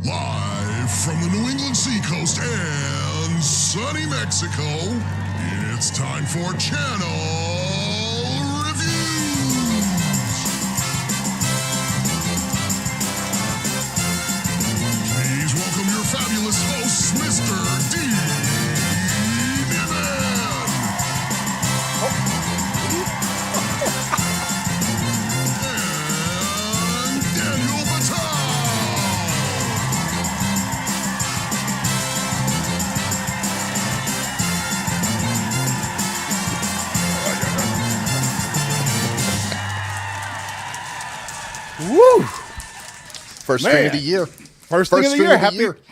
Live from the New England seacoast and sunny Mexico, it's time for Channel Reviews. Please welcome your fabulous hosts, Mr. Dee, Nimmin, and Daniel Batal. Woo! First stream of the year. First thing of the year.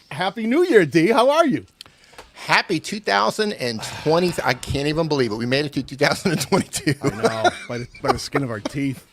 Happy New Year, D. How are you? Happy 2020. I can't even believe it. We made it to 2022. I know, by the skin of our teeth.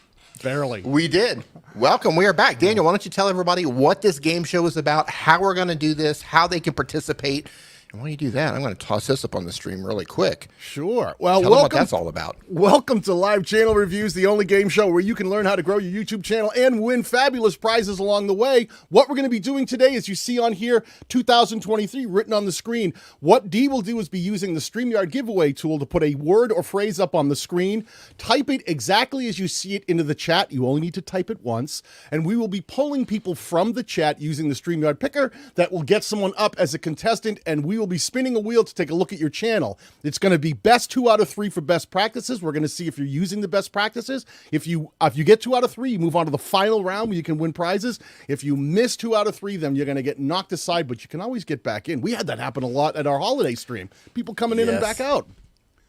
Barely. We did. Welcome. We are back. Daniel, why don't you tell everybody what this game show is about, how we're going to do this, how they can participate. And while you do that, I'm going to toss this up on the stream really quick. Sure. Well, Tell them what that's all about. Welcome to Live Channel Reviews, the only game show where you can learn how to grow your YouTube channel and win fabulous prizes along the way. What we're going to be doing today, as you see on here, 2023 written on the screen. What Dee will do is be using the Streamyard giveaway tool to put a word or phrase up on the screen. Type it exactly as you see it into the chat. You only need to type it once. And we will be pulling people from the chat using the Streamyard picker that will get someone up as a contestant, and we will be spinning a wheel to take a look at your channel. It's going to be best 2 out of 3 for best practices. We're going to see if you're using the best practices. If you get 2 out of 3, you move on to the final round where you can win prizes. If you miss 2 out of 3, then you're going to get knocked aside, but you can always get back in. We had that happen a lot at our holiday stream. People coming in and back out.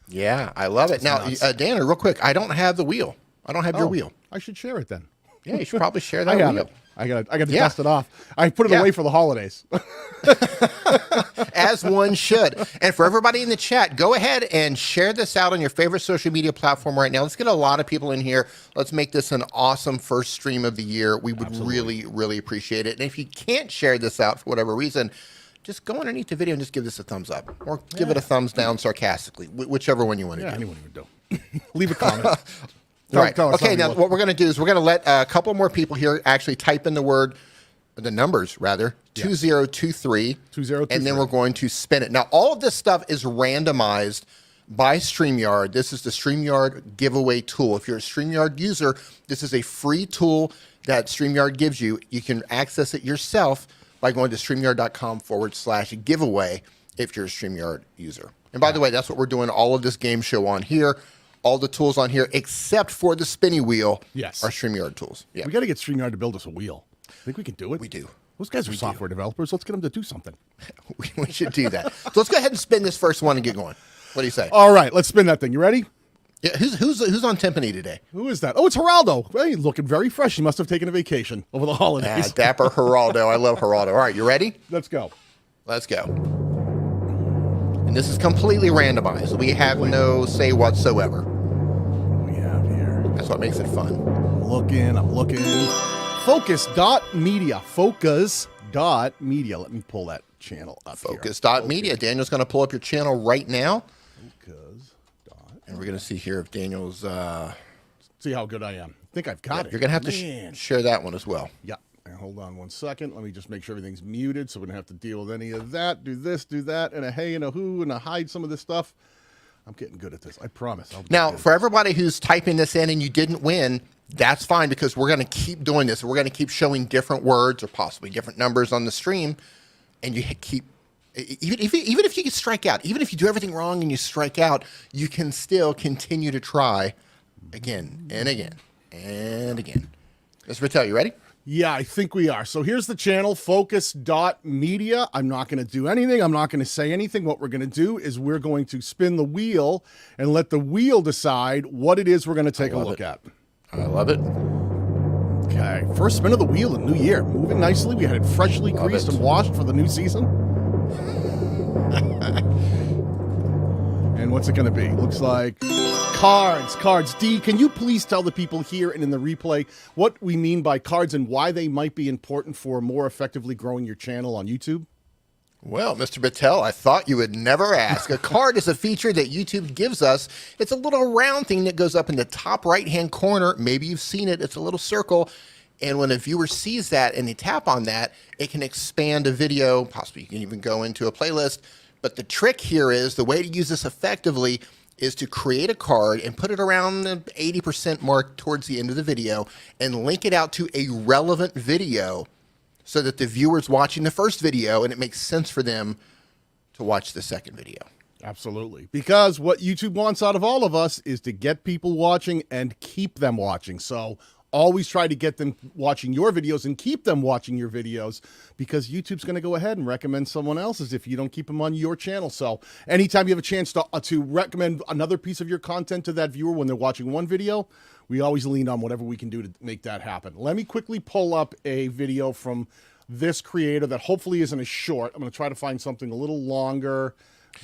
Yeah, I love it. Now, Dan, real quick, I don't have the wheel. I don't have your wheel. I should share it then. Yeah, you should probably share that wheel. I got to dust it off. I put it away for the holidays. As one should. And for everybody in the chat, go ahead and share this out on your favorite social media platform right now. Let's get a lot of people in here. Let's make this an awesome first stream of the year. We would really, really appreciate it. And if you can't share this out for whatever reason, just go underneath the video and just give this a thumbs up. Or give it a thumbs down sarcastically, whichever one you want to do. Anyone would do. Leave a comment. Right. Okay, now what we're going to do is we're going to let a couple more people here actually type in the numbers, rather, 2023, and then we're going to spin it. Now, all of this stuff is randomized by Streamyard. This is the Streamyard giveaway tool. If you're a Streamyard user, this is a free tool that Streamyard gives you. You can access it yourself by going to streamyard.com/giveaway if you're a Streamyard user. And by the way, that's what we're doing all of this game show on here. All the tools on here, except for the spinny wheel, are Streamyard tools. Yeah. We got to get Streamyard to build us a wheel. I think we can do it. We do. Those guys are software developers. Let's get them to do something. We should do that. So let's go ahead and spin this first one and get going. What do you say? All right, let's spin that thing. You ready? Yeah. Who's on Timpani today? Who is that? Oh, it's Geraldo. Well, he's looking very fresh. He must have taken a vacation over the holidays. Dapper Geraldo. I love Geraldo. All right, you ready? Let's go. Let's go. And this is completely randomized. We have no say whatsoever. What do we have here? That's what makes it fun. I'm looking. Focus.media. Focus.media. Let me pull that channel up here. Focus.media. Daniel's going to pull up your channel right now. Focus. And we're going to see here if Daniel's... See how good I am. I think I've got it. You're going to have to share that one as well. Yeah. Hold on 1 second. Let me just make sure everything's muted so we don't have to deal with any of that. Do this, do that, and a hey and a who, and a hide some of this stuff. I'm getting good at this. I promise. Now, for everybody who's typing this in and you didn't win, that's fine because we're going to keep doing this. We're going to keep showing different words or possibly different numbers on the stream, and you keep even if you strike out, even if you do everything wrong and you strike out, you can still continue to try again and again and again. Mr. Batal, you ready? Yeah, I think we are. So here's the channel, Focus.media. I'm not going to do anything. I'm not going to say anything. What we're going to do is we're going to spin the wheel and let the wheel decide what it is we're going to take a look at. I love it. Okay, first spin of the wheel in the new year. Moving nicely. We had it freshly greased and washed for the new season. And what's it going to be? Looks like cards. Dee, can you please tell the people here and in the replay what we mean by cards and why they might be important for more effectively growing your channel on YouTube? Well, Mr. Batal, I thought you would never ask. A card is a feature that YouTube gives us. It's a little round thing that goes up in the top right-hand corner. Maybe you've seen it. It's a little circle. And when a viewer sees that and they tap on that, it can expand a video. Possibly you can even go into a playlist. But the trick here is the way to use this effectively is to create a card and put it around the 80% mark towards the end of the video and link it out to a relevant video so that the viewer's watching the first video and it makes sense for them to watch the second video. Absolutely. Because what YouTube wants out of all of us is to get people watching and keep them watching. So always try to get them watching your videos and keep them watching your videos, because YouTube's going to go ahead and recommend someone else's if you don't keep them on your channel. So anytime you have a chance to recommend another piece of your content to that viewer when they're watching one video, we always lean on whatever we can do to make that happen. Let me quickly pull up a video from this creator that hopefully isn't as short. I'm going to try to find something a little longer.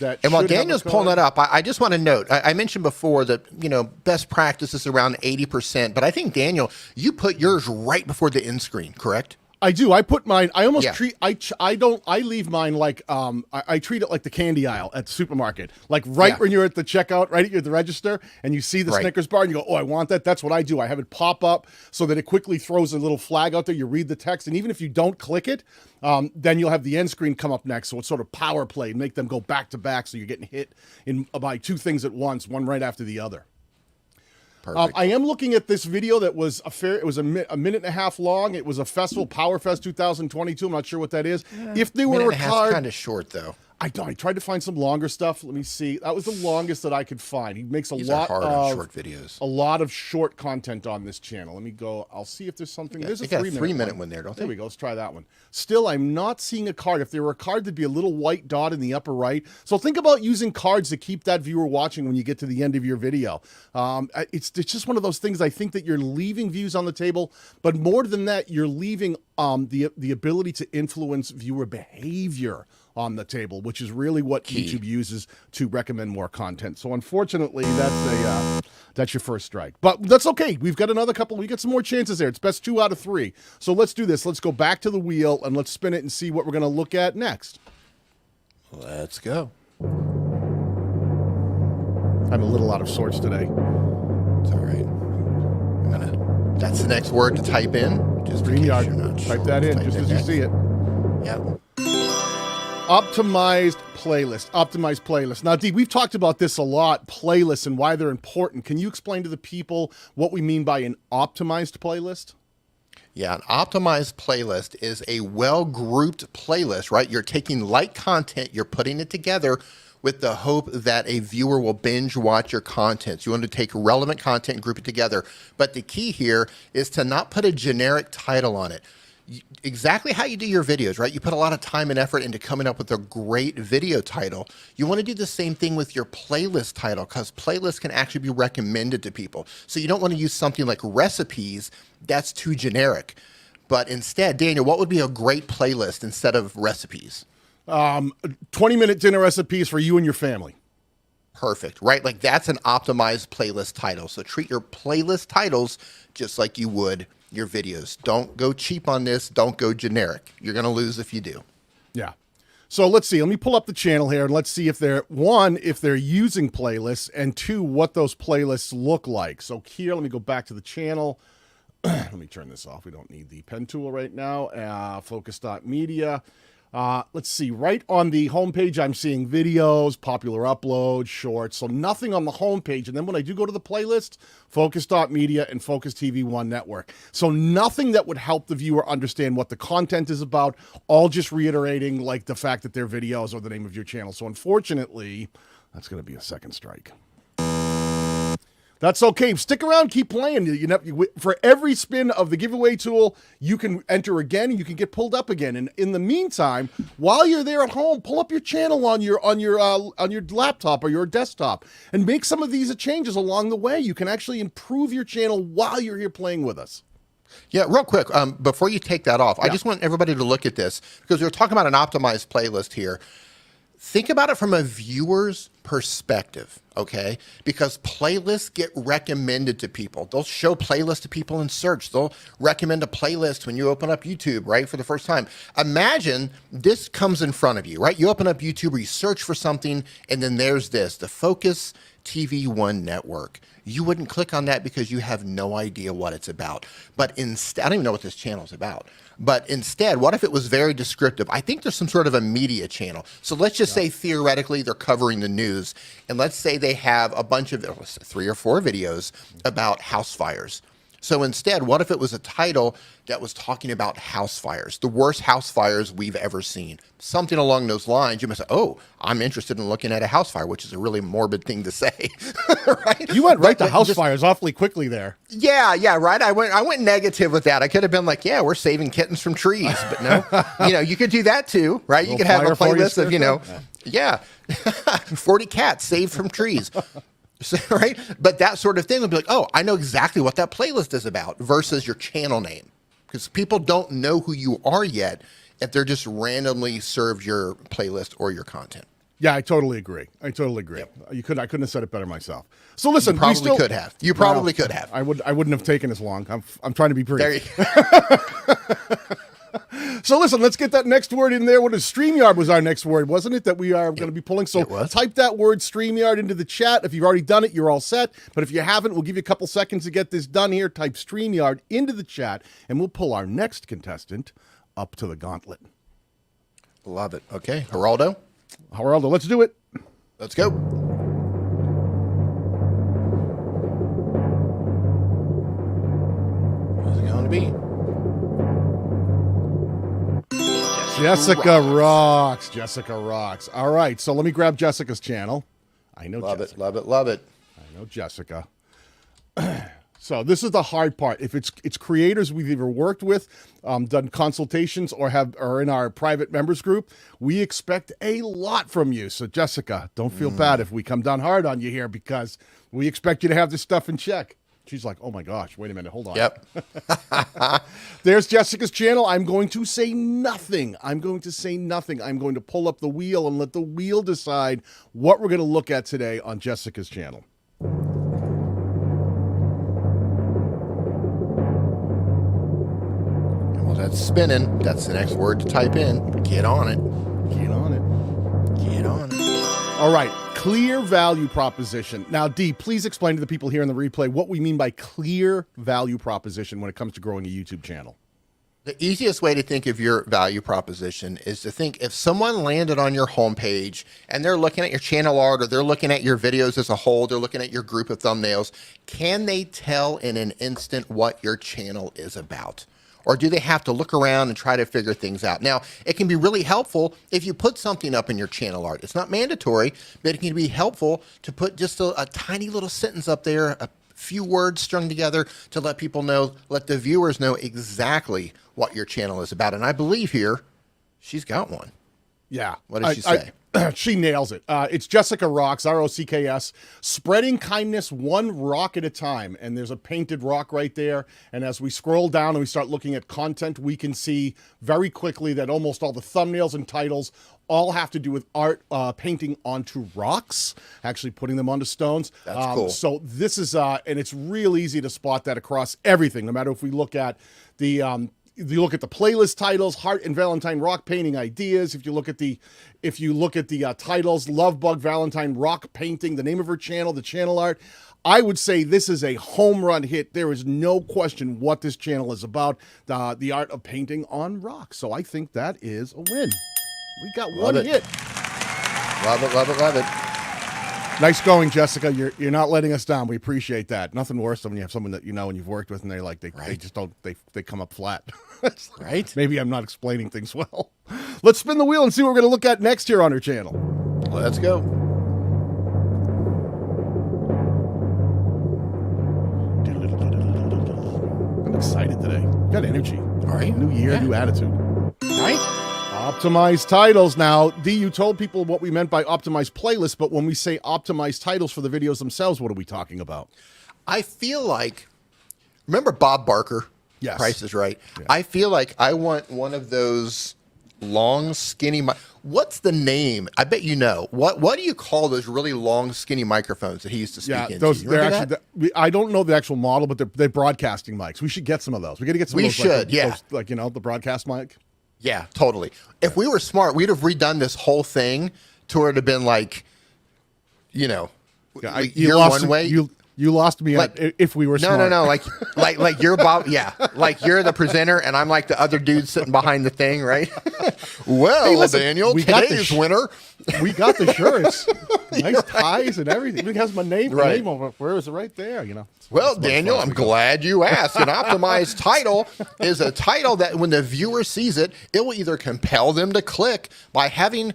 And while Daniel's pulling that up, I just want to note, I mentioned before that, best practice is around 80%, but I think, Daniel, you put yours right before the end screen, correct? I do. I put mine, I almost treat, I leave mine like, I treat it like the candy aisle at the supermarket. Like when you're at the checkout, right at the register, and you see the Snickers bar and you go, oh, I want that. That's what I do. I have it pop up so that it quickly throws a little flag out there. You read the text, and even if you don't click it, then you'll have the end screen come up next. So it's sort of power play, make them go back to back. So you're getting hit by two things at once, one right after the other. I am looking at this video that was it was a minute and a half long. It was a festival, PowerFest 2022. I'm not sure what that is. If they were a card, kind of short though. I tried to find some longer stuff. Let me see. That was the longest that I could find. He makes These are hard on short videos. A lot of short content on this channel. Let me go. I'll see if there's something. There's a 3-minute one there, don't they? There we go. Let's try that one. Still, I'm not seeing a card. If there were a card, there'd be a little white dot in the upper right. So think about using cards to keep that viewer watching when you get to the end of your video. It's just one of those things. I think that you're leaving views on the table, but more than that, you're leaving the ability to influence viewer behavior on the table, which is really what YouTube uses to recommend more content. So unfortunately, that's your first strike. But that's okay. We've got another couple. We got some more chances there. It's best 2 out of 3. So let's do this. Let's go back to the wheel and let's spin it and see what we're going to look at next. Let's go. I'm a little out of sorts today. It's all right. That's the next word to type in. Just Streamyard. Type that in just as you see it. Yep. Optimized playlist. Now, Dee, we've talked about this a lot, playlists and why they're important. Can you explain to the people what we mean by an optimized playlist? Yeah, an optimized playlist is a well-grouped playlist, right? You're taking light content, you're putting it together with the hope that a viewer will binge watch your content. So you want to take relevant content and group it together. But the key here is to not put a generic title on it. Exactly how you do your videos, right? You put a lot of time and effort into coming up with a great video title. You want to do the same thing with your playlist title, because playlists can actually be recommended to people. So you don't want to use something like recipes. That's too generic. But instead, Daniel, what would be a great playlist instead of recipes? 20-minute dinner recipes for you and your family. Perfect, right? Like that's an optimized playlist title. So treat your playlist titles just like you would your videos. Don't go cheap on this. Don't go generic. You're going to lose if you do. Yeah. So let's see. Let me pull up the channel here and let's see if they're, one, if they're using playlists, and two, what those playlists look like. So here, let me go back to the channel. Let me turn this off. We don't need the pen tool right now. Focus.media. Let's see, right on the homepage, I'm seeing videos, popular uploads, shorts, so nothing on the homepage. And then when I do go to the playlist, Focus.media and Focus TV 1 Network. So nothing that would help the viewer understand what the content is about, all just reiterating like the fact that they're videos or the name of your channel. So unfortunately, that's going to be a second strike. That's okay. Stick around, keep playing. You know, for every spin of the giveaway tool, you can enter again and you can get pulled up again. And in the meantime, while you're there at home, pull up your channel on your laptop or your desktop and make some of these changes along the way. You can actually improve your channel while you're here playing with us. Yeah, real quick, before you take that off, I just want everybody to look at this because we're talking about an optimized playlist here. Think about it from a viewer's perspective, okay? Because playlists get recommended to people. They'll show playlists to people in search. They'll recommend a playlist when you open up YouTube, right, for the first time. Imagine this comes in front of you, right? You open up YouTube or you search for something, and then there's this, the Focus TV One network. You wouldn't click on that because you have no idea what it's about. But instead, I don't even know what this channel is about. But instead, what if it was very descriptive? I think there's some sort of a media channel. So let's just say theoretically they're covering the news. And let's say they have a bunch of 3 or 4 videos about house fires. So instead, what if it was a title that was talking about house fires, the worst house fires we've ever seen? Something along those lines. You must say, oh, I'm interested in looking at a house fire, which is a really morbid thing to say, right? You went right to house fires awfully quickly there. Yeah, right. I went negative with that. I could have been like, yeah, we're saving kittens from trees, but no, you could do that too, right? You could have a playlist of, 40 cats saved from trees. So, right? But that sort of thing would be like, oh, I know exactly what that playlist is about versus your channel name. Because people don't know who you are yet if they're just randomly served your playlist or your content. Yeah, I totally agree. Yep. I couldn't have said it better myself. So listen, you probably could have. You probably could have. I wouldn't have taken as long. I'm trying to be brief. There you So listen, let's get that next word in there. What is StreamYard was our next word, wasn't it? That we are going to be pulling. So type that word StreamYard into the chat. If you've already done it, you're all set. But if you haven't, we'll give you a couple seconds to get this done here. Type StreamYard into the chat, and we'll pull our next contestant up to the gauntlet. Love it. Okay, Geraldo, let's do it. Let's go. What's it going to be? Jessica rocks. Jessica rocks. All right, so let me grab Jessica's channel. I know Jessica. Love it. I know Jessica. So this is the hard part. If it's creators we've either worked with, done consultations, or are in our private members group, we expect a lot from you. So Jessica, don't feel bad if we come down hard on you here, because we expect you to have this stuff in check. She's like, oh my gosh, wait a minute, hold on. Yep. There's Jessica's channel. I'm going to say nothing. I'm going to pull up the wheel and let the wheel decide what we're going to look at today on Jessica's channel. Well, that's spinning. That's the next word to type in. Get on it. All right. Clear value proposition. Now, Dee, please explain to the people here in the replay what we mean by clear value proposition when it comes to growing a YouTube channel. The easiest way to think of your value proposition is to think if someone landed on your homepage and they're looking at your channel art, or they're looking at your videos as a whole, they're looking at your group of thumbnails, can they tell in an instant what your channel is about? Or do they have to look around and try to figure things out? Now, it can be really helpful if you put something up in your channel art. It's not mandatory, but it can be helpful to put just a tiny little sentence up there, a few words strung together to let people know, let the viewers know exactly what your channel is about. And I believe here, she's got one. Yeah. What did she say? She nails it. It's Jessica Rocks, R-O-C-K-S, spreading kindness one rock at a time. And there's a painted rock right there. And as we scroll down and we start looking at content, we can see very quickly that almost all the thumbnails and titles all have to do with art, painting onto rocks, actually putting them onto stones. That's cool. So this is, and it's real easy to spot that across everything, no matter if we look at the, you look at the playlist titles, Heart and Valentine rock painting ideas. If you look at the titles, Love Bug Valentine rock painting, the name of her channel, the channel art, I would say this is a home run hit. There is no question what this channel is about, the art of painting on rocks. So I think that is a win. We got one hit. Love it. Nice going, Jessica. You're not letting us down. We appreciate that. Nothing worse than when you have someone that you know and you've worked with, and they're like they just don't they come up flat. Right? Maybe I'm not explaining things well. Let's spin the wheel and see what we're going to look at next here on her channel. Let's go. I'm excited today. Got energy. All right. New year, new attitude. Right? Optimized titles. Now, Dee, you told people what we meant by optimized playlists, but when we say optimized titles for the videos themselves, what are we talking about? I feel like, remember Bob Barker? Yes. Price is Right. Yeah. I feel like I want one of those long, skinny, What's the name? I bet you know. What do you call those really long, skinny microphones that he used to speak into? They're actually. I don't know the actual model, but they're broadcasting mics. We should get some of those. We got to get some. We of those, should, the broadcast mic. Yeah, totally. If we were smart, we'd have redone this whole thing to where it'd have been like, you're one way. You lost me if we were smart. No. Like you're Bob. Yeah. Like you're the presenter and I'm like the other dude sitting behind the thing, right? Well, hey, listen, Daniel, today's winner. We got the shirts. Nice ties and everything. It has my name. Right. Name over. Where is it? Right there, Well, Daniel, I'm glad you asked. An optimized title is a title that when the viewer sees it, it will either compel them to click by having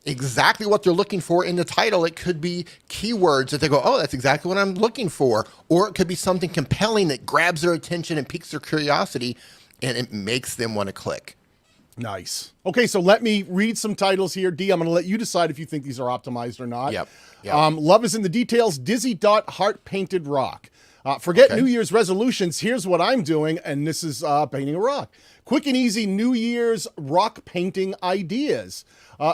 exactly what they're looking for in the title. It could be keywords that they go, oh, that's exactly what I'm looking for. Or it could be something compelling that grabs their attention and piques their curiosity, and it makes them want to click. Nice. Okay, so let me read some titles here. D, I'm going to let you decide if you think these are optimized or not. Yep. Love is in the details. Dizzy Dot Heart Painted Rock. Forget New Year's resolutions. Here's what I'm doing, and this is painting a rock. Quick and easy New Year's rock painting ideas.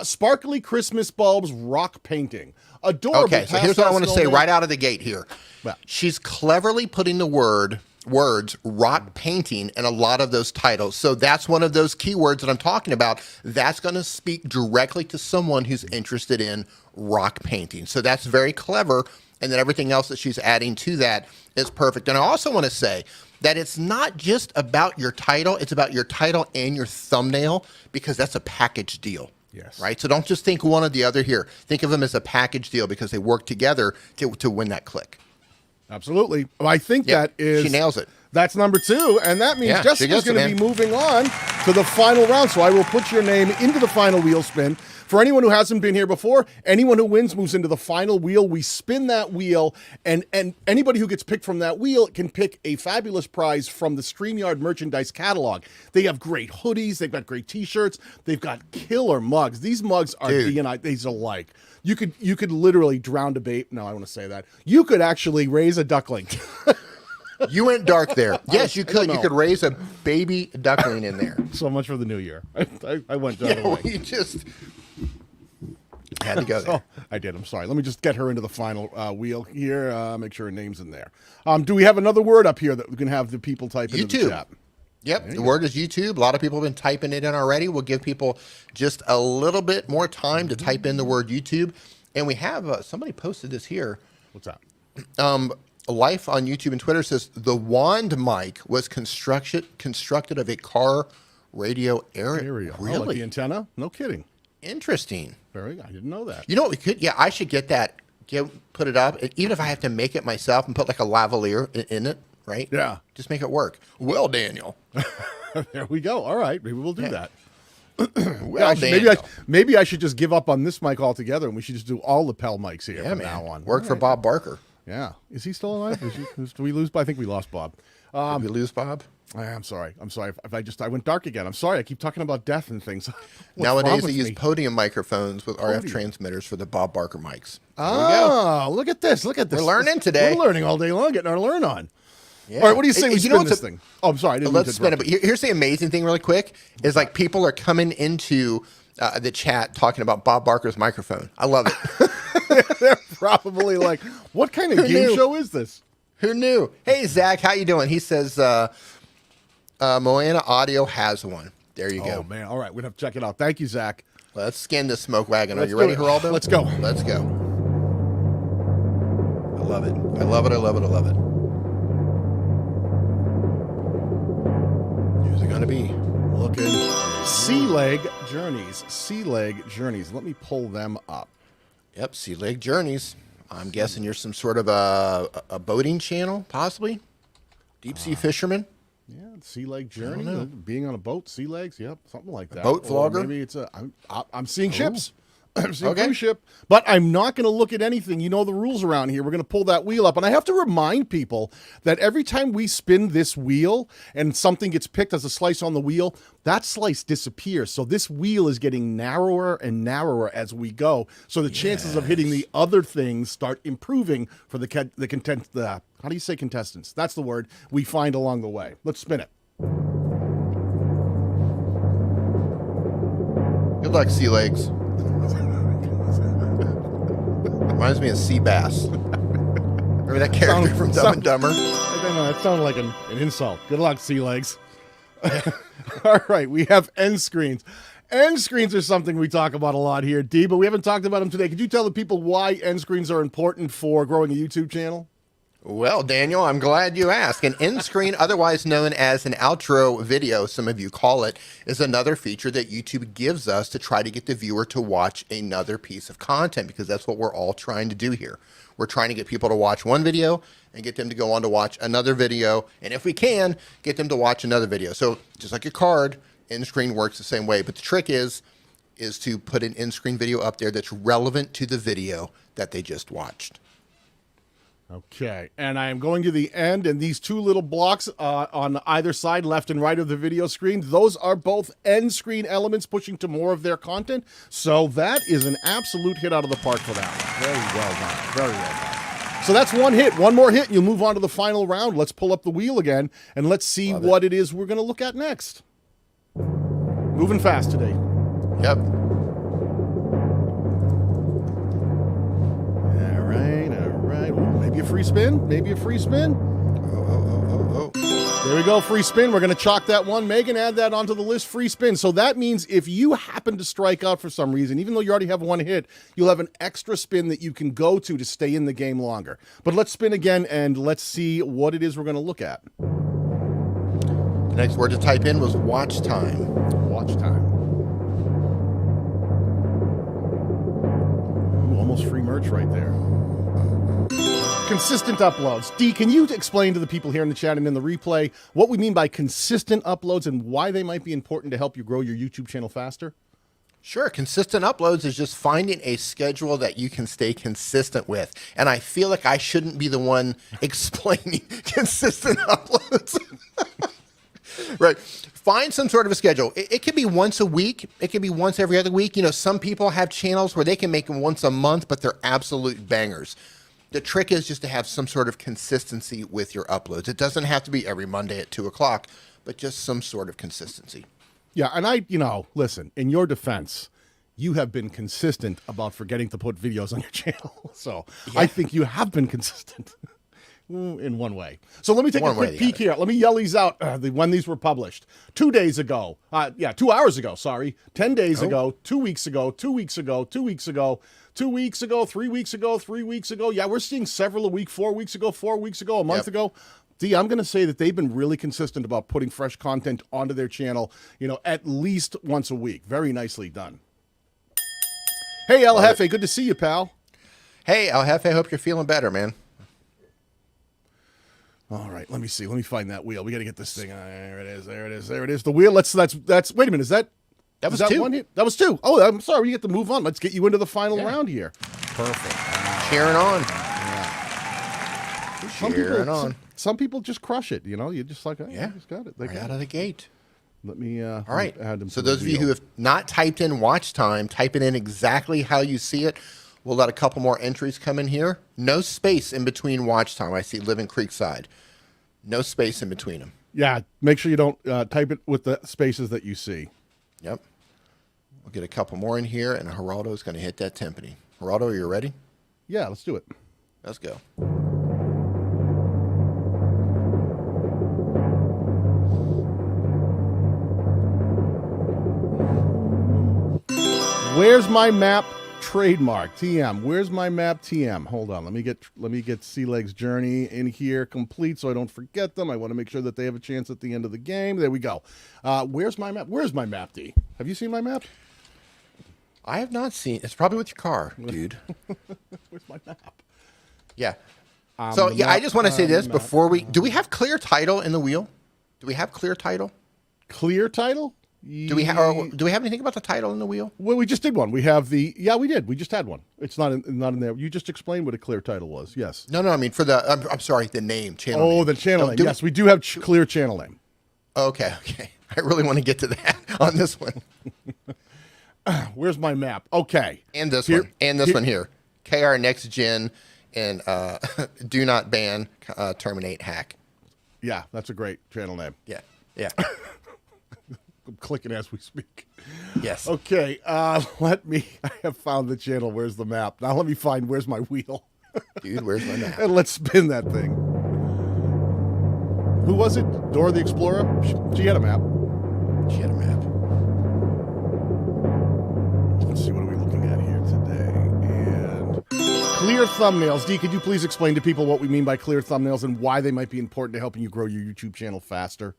Sparkly Christmas bulbs rock painting. Adorable. Okay, so here's what I want to say right out of the gate here. Well, she's cleverly putting the words rock painting in a lot of those titles. So that's one of those keywords that I'm talking about. That's going to speak directly to someone who's interested in rock painting. So that's very clever. And then everything else that she's adding to that is perfect. And I also want to say that it's not just about your title. It's about your title and your thumbnail, because that's a package deal. Yes. Right? So don't just think one or the other here. Think of them as a package deal because they work together to win that click. Absolutely. Well, I think that is... She nails it. That's number 2, and that means Jessica's going to be moving on to the final round. So I will put your name into the final wheel spin. For anyone who hasn't been here before, anyone who wins moves into the final wheel. We spin that wheel, and anybody who gets picked from that wheel can pick a fabulous prize from the Streamyard merchandise catalog. They have great hoodies. They've got great T-shirts. They've got killer mugs. These mugs are these are like... You could literally drown a babe. No, I want to say that. You could actually raise a duckling. You went dark there. Yes, you could. You could raise a baby duckling in there. So much for the new year. I went the other way. We just had to go there. I did. I'm sorry. Let me just get her into the final wheel here. Make sure her name's in there. Do we have another word up here that we can have the people type into the chat? Yep, the word is YouTube. A lot of people have been typing it in already. We'll give people just a little bit more time to type in the word YouTube. And we have, somebody posted this here. What's that? Life on YouTube and Twitter says, the wand mic was constructed of a car radio area. Really? Oh, like the antenna? No kidding. Interesting. I didn't know that. You know what we could? Yeah, I should get that. Put it up. Even if I have to make it myself and put like a lavalier in it. Right? Yeah. Just make it work. Well, Daniel. There we go. All right. Maybe we'll do that. Well, Daniel. Maybe I should just give up on this mic altogether, and we should just do all lapel mics here from now on. Work for Bob Barker. Yeah. Is he still alive? Do we lose? I think we lost Bob. Did we lose Bob? I'm sorry. If I went dark again. I'm sorry. I keep talking about death and things. Nowadays, they use podium microphones with RF transmitters for the Bob Barker mics. Oh, look at this. We're learning today. We're learning all day long, getting our learn on. Yeah. All right, what do you say we spin this thing? Oh, I'm sorry. Let's spin it. But here's the amazing thing really quick is like people are coming into the chat talking about Bob Barker's microphone. I love it. They're probably like, what kind of game show is this? Who knew? Hey, Zach, how you doing? He says Moana Audio has one. There you go. Oh, man. All right, we'd have to check it out. Thank you, Zach. Let's skin this smoke wagon. Are you ready, Geraldo? Let's go. Let's go. I love it. I love it. I love it. I love it. Who's it going to be? Looking. Sea Leg Journeys. Sea Leg Journeys. Let me pull them up. Yep, Sea Leg Journeys. I'm guessing you're some sort of a boating channel, possibly? Deep sea fisherman? Yeah, Sea Leg Journey. Being on a boat, sea legs, yep, something like that. Boat vlogger? Maybe it's I'm seeing ships. I'm seeing a cruise ship. But I'm not going to look at anything. You know the rules around here. We're going to pull that wheel up. And I have to remind people that every time we spin this wheel and something gets picked as a slice on the wheel, that slice disappears. So this wheel is getting narrower and narrower as we go. So the chances of hitting the other things start improving for the how do you say contestants? That's the word we find along the way. Let's spin it. Good luck, Sea Legs. Reminds me of Seabass. Remember that character from Dumb and Dumber? I don't know. That sounded like an insult. Good luck, sea legs. All right, we have end screens. End screens are something we talk about a lot here, Dee, but we haven't talked about them today. Could you tell the people why end screens are important for growing a YouTube channel? Well, Daniel, I'm glad you asked. An end screen, otherwise known as an outro video, some of you call it, is another feature that YouTube gives us to try to get the viewer to watch another piece of content, because that's what we're all trying to do here. We're trying to get people to watch one video and get them to go on to watch another video, and if we can, get them to watch another video. So just like your card, end screen works the same way, but the trick is to put an end screen video up there that's relevant to the video that they just watched. Okay, and I am going to the end, and these two little blocks on either side, left and right of the video screen, those are both end screen elements pushing to more of their content. So that is an absolute hit out of the park for that one. Very well done. Very well done. So that's one hit. One more hit, and you'll move on to the final round. Let's pull up the wheel again, and let's see what it is we're going to look at next. Moving fast today. Yep. All right. Ooh, maybe a free spin. Maybe a free spin. Oh. There we go, free spin. We're going to chalk that one. Megan, add that onto the list, free spin. So that means if you happen to strike out for some reason, even though you already have one hit, you'll have an extra spin that you can go to stay in the game longer. But let's spin again, and let's see what it is we're going to look at. The next word to type in was watch time. Watch time. Ooh, almost free merch right there. Consistent uploads. Dee, can you explain to the people here in the chat and in the replay what we mean by consistent uploads and why they might be important to help you grow your YouTube channel faster? Sure. Consistent uploads is just finding a schedule that you can stay consistent with. And I feel like I shouldn't be the one explaining consistent uploads. Right. Find some sort of a schedule. It could be once a week. It could be once every other week. You know, some people have channels where they can make them once a month, but they're absolute bangers. The trick is just to have some sort of consistency with your uploads. It doesn't have to be every Monday at 2 o'clock, but just some sort of consistency. Yeah, and listen, in your defense, you have been consistent about forgetting to put videos on your channel. So yeah. I think you have been consistent in one way. So let me take a quick peek here. Let me yell these out when these were published. 2 days ago. 2 hours ago, sorry. 10 days ago, 2 weeks ago, 2 weeks ago, 2 weeks ago, 2 weeks ago, 3 weeks ago, 3 weeks ago. Yeah, we're seeing several a week, 4 weeks ago, 4 weeks ago, a month ago. Dee, I'm going to say that they've been really consistent about putting fresh content onto their channel, at least once a week. Very nicely done. Hey, El Jefe, good to see you, pal. Hey, El Jefe, hope you're feeling better, man. All right, let me see. Let me find that wheel. We got to get this thing. There it is. There it is. There it is. The wheel. That's. Wait a minute. Is that? That was two. One hit? That was two. Oh, I'm sorry. We get to move on. Let's get you into the final round here. Perfect. Cheering on. Yeah. Some people just crush it. You're just like, yeah, just got it. They got out of the gate. Let me. All right. Add them. So those of you who have not typed in watch time, type it in exactly how you see it. We'll let a couple more entries come in here. No space in between watch time. I see Living Creekside. No space in between them. Yeah, make sure you don't type it with the spaces that you see. Yep. We'll get a couple more in here, and Geraldo is going to hit that timpani. Geraldo, are you ready? Yeah, let's do it. Let's go. Where's my map? Trademark TM. Where's my map? TM. Hold on. Let me get Sea Legs Journey in here complete so I don't forget them. I want to make sure that they have a chance at the end of the game. There we go. Where's my map? Where's my map, D? Have you seen my map? I have not seen. It's probably with your car, dude. Where's my map? Yeah. So yeah, I just want to say this before we. Do we have clear title in the wheel? Do we have clear title? Clear title? Do we have anything about the title in the wheel? Well, we just did one. We have the we did. We just had one. It's not in there. You just explained what a clear title was. Yes. No. I mean for the. I'm sorry. The name channel. Oh, name. The channel name. Yes, we do have clear channel name. Okay. I really want to get to that on this one. Where's my map? Okay. And this one. And this one here. KR Next Gen and do not ban terminate hack. Yeah, that's a great channel name. Yeah. clicking as we speak. Yes. Okay, I have found the channel. Where's the map? Now let me find where's my wheel. Dude, where's my map? And let's spin that thing. Who was it? Dora the Explorer? She had a map. She had a map. Let's see, what are we looking at here today? And clear thumbnails. Dee, could you please explain to people what we mean by clear thumbnails and why they might be important to helping you grow your YouTube channel faster?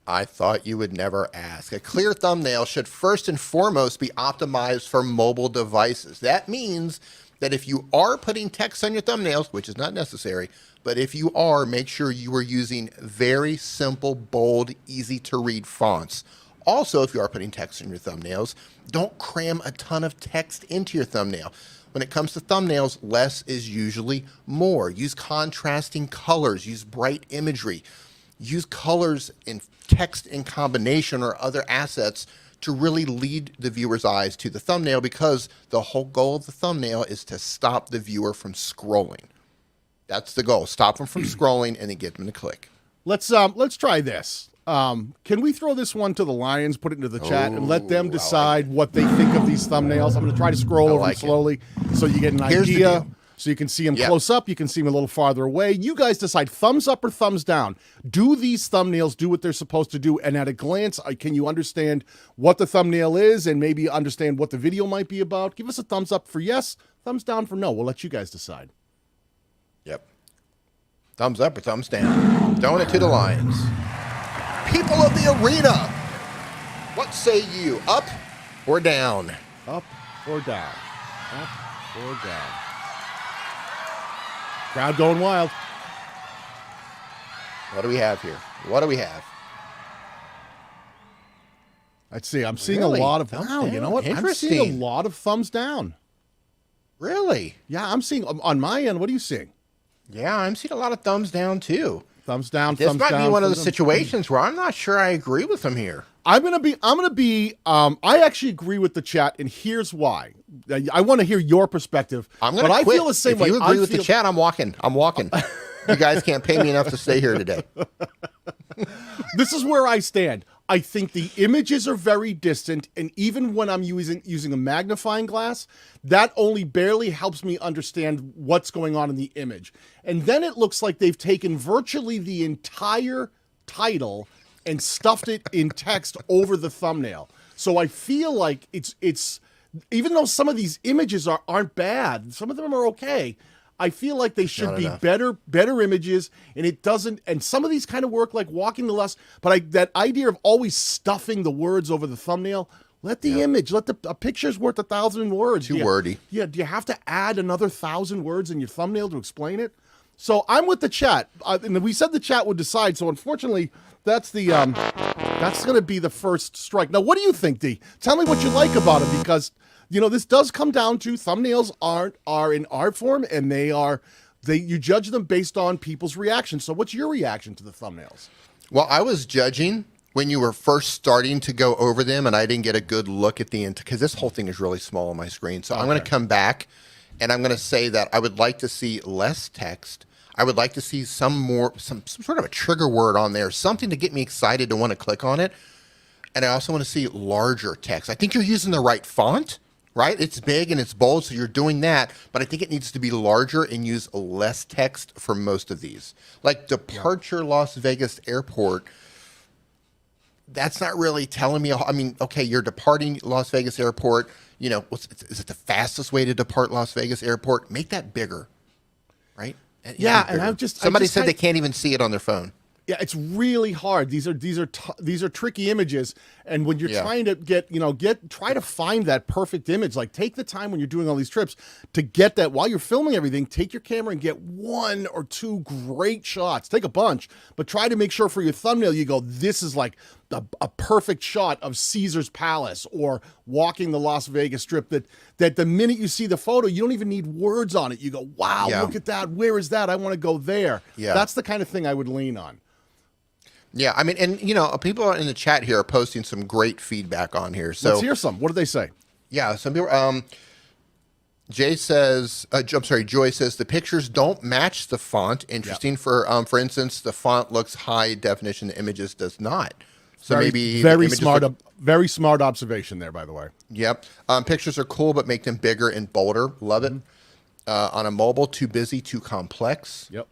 I thought you would never ask. A clear thumbnail should first and foremost be optimized for mobile devices. That means that if you are putting text on your thumbnails, which is not necessary, but if you are, make sure you are using very simple, bold, easy to read fonts. Also, if you are putting text in your thumbnails, don't cram a ton of text into your thumbnail. When it comes to thumbnails, less is usually more. Use contrasting colors, use bright imagery, use colors and text in combination or other assets to really lead the viewer's eyes to the thumbnail, because the whole goal of the thumbnail is to stop the viewer from scrolling. That's the goal. Stop them from scrolling and then get them to click. Let's try this. Can we throw this one to the Lions, put it into the chat, and let them decide what they think of these thumbnails? I'm going to try to scroll over them slowly so you get an idea. So you can see them close up. You can see them a little farther away. You guys decide thumbs up or thumbs down. Do these thumbnails do what they're supposed to do? And at a glance, can you understand what the thumbnail is and maybe understand what the video might be about? Give us a thumbs up for yes, thumbs down for no. We'll let you guys decide. Yep. Thumbs up or thumbs down. Throwing it to the Lions. People of the arena, what say you? Up or down? Up or down? Up or down? Crowd going wild. What do we have here? What do we have? I'd say I'm seeing a lot of wow. You know what? I'm seeing a lot of thumbs down. Really? Yeah, I'm seeing on my end. What are you seeing? Yeah, I'm seeing a lot of thumbs down too. Thumbs down. This might be one of the situations where I'm not sure I agree with them here. I actually agree with the chat, and here's why. I want to hear your perspective. I'm going to quit. I feel the same way. If you agree with the chat, I'm walking. You guys can't pay me enough to stay here today. This is where I stand. I think the images are very distant, and even when I'm using a magnifying glass, that only barely helps me understand what's going on in the image. And then it looks like they've taken virtually the entire title and stuffed it in text over the thumbnail. So I feel like it's even though some of these images aren't bad, some of them are okay. I feel like they should be better images, and it doesn't. And some of these kind of work, like walking the less. But that idea of always stuffing the words over the thumbnail. Let the image, a picture's worth 1,000 words. Too wordy. Yeah. Do you have to add another 1,000 words in your thumbnail to explain it? So I'm with the chat, and we said the chat would decide. So unfortunately, that's going to be the first strike. Now, what do you think, Dee? Tell me what you like about it, because this does come down to thumbnails are an art form, and you judge them based on people's reactions. So what's your reaction to the thumbnails? Well, I was judging when you were first starting to go over them, and I didn't get a good look at the end, because this whole thing is really small on my screen. So I'm going to come back, and I'm going to say that I would like to see less text. I would like to see some sort of a trigger word on there, something to get me excited to want to click on it. And I also want to see larger text. I think you're using the right font, right? It's big and it's bold, so you're doing that. But I think it needs to be larger and use less text for most of these. Like departure Las Vegas Airport, that's not really telling me. I mean, okay, you're departing Las Vegas Airport. Is it the fastest way to depart Las Vegas Airport? Make that bigger, right? Yeah, and somebody said they can't even see it on their phone. Yeah, it's really hard. These are tricky images, and when you're trying to try to find that perfect image, like take the time when you're doing all these trips to get that while you're filming everything. Take your camera and get 1 or 2 great shots. Take a bunch, but try to make sure for your thumbnail you go, this is like a perfect shot of Caesar's Palace or walking the Las Vegas Strip. That the minute you see the photo, you don't even need words on it. You go, wow, look at that. Where is that? I want to go there. Yeah, that's the kind of thing I would lean on. Yeah, I mean, and people in the chat here are posting some great feedback on here. So let's hear some. What do they say? Yeah, some people. Joy says the pictures don't match the font. Interesting. Yep. For instance, the font looks high definition. The images does not. So maybe very smart observation there, by the way. Yep. Pictures are cool, but make them bigger and bolder. Love it. On a mobile, too busy, too complex. Yep.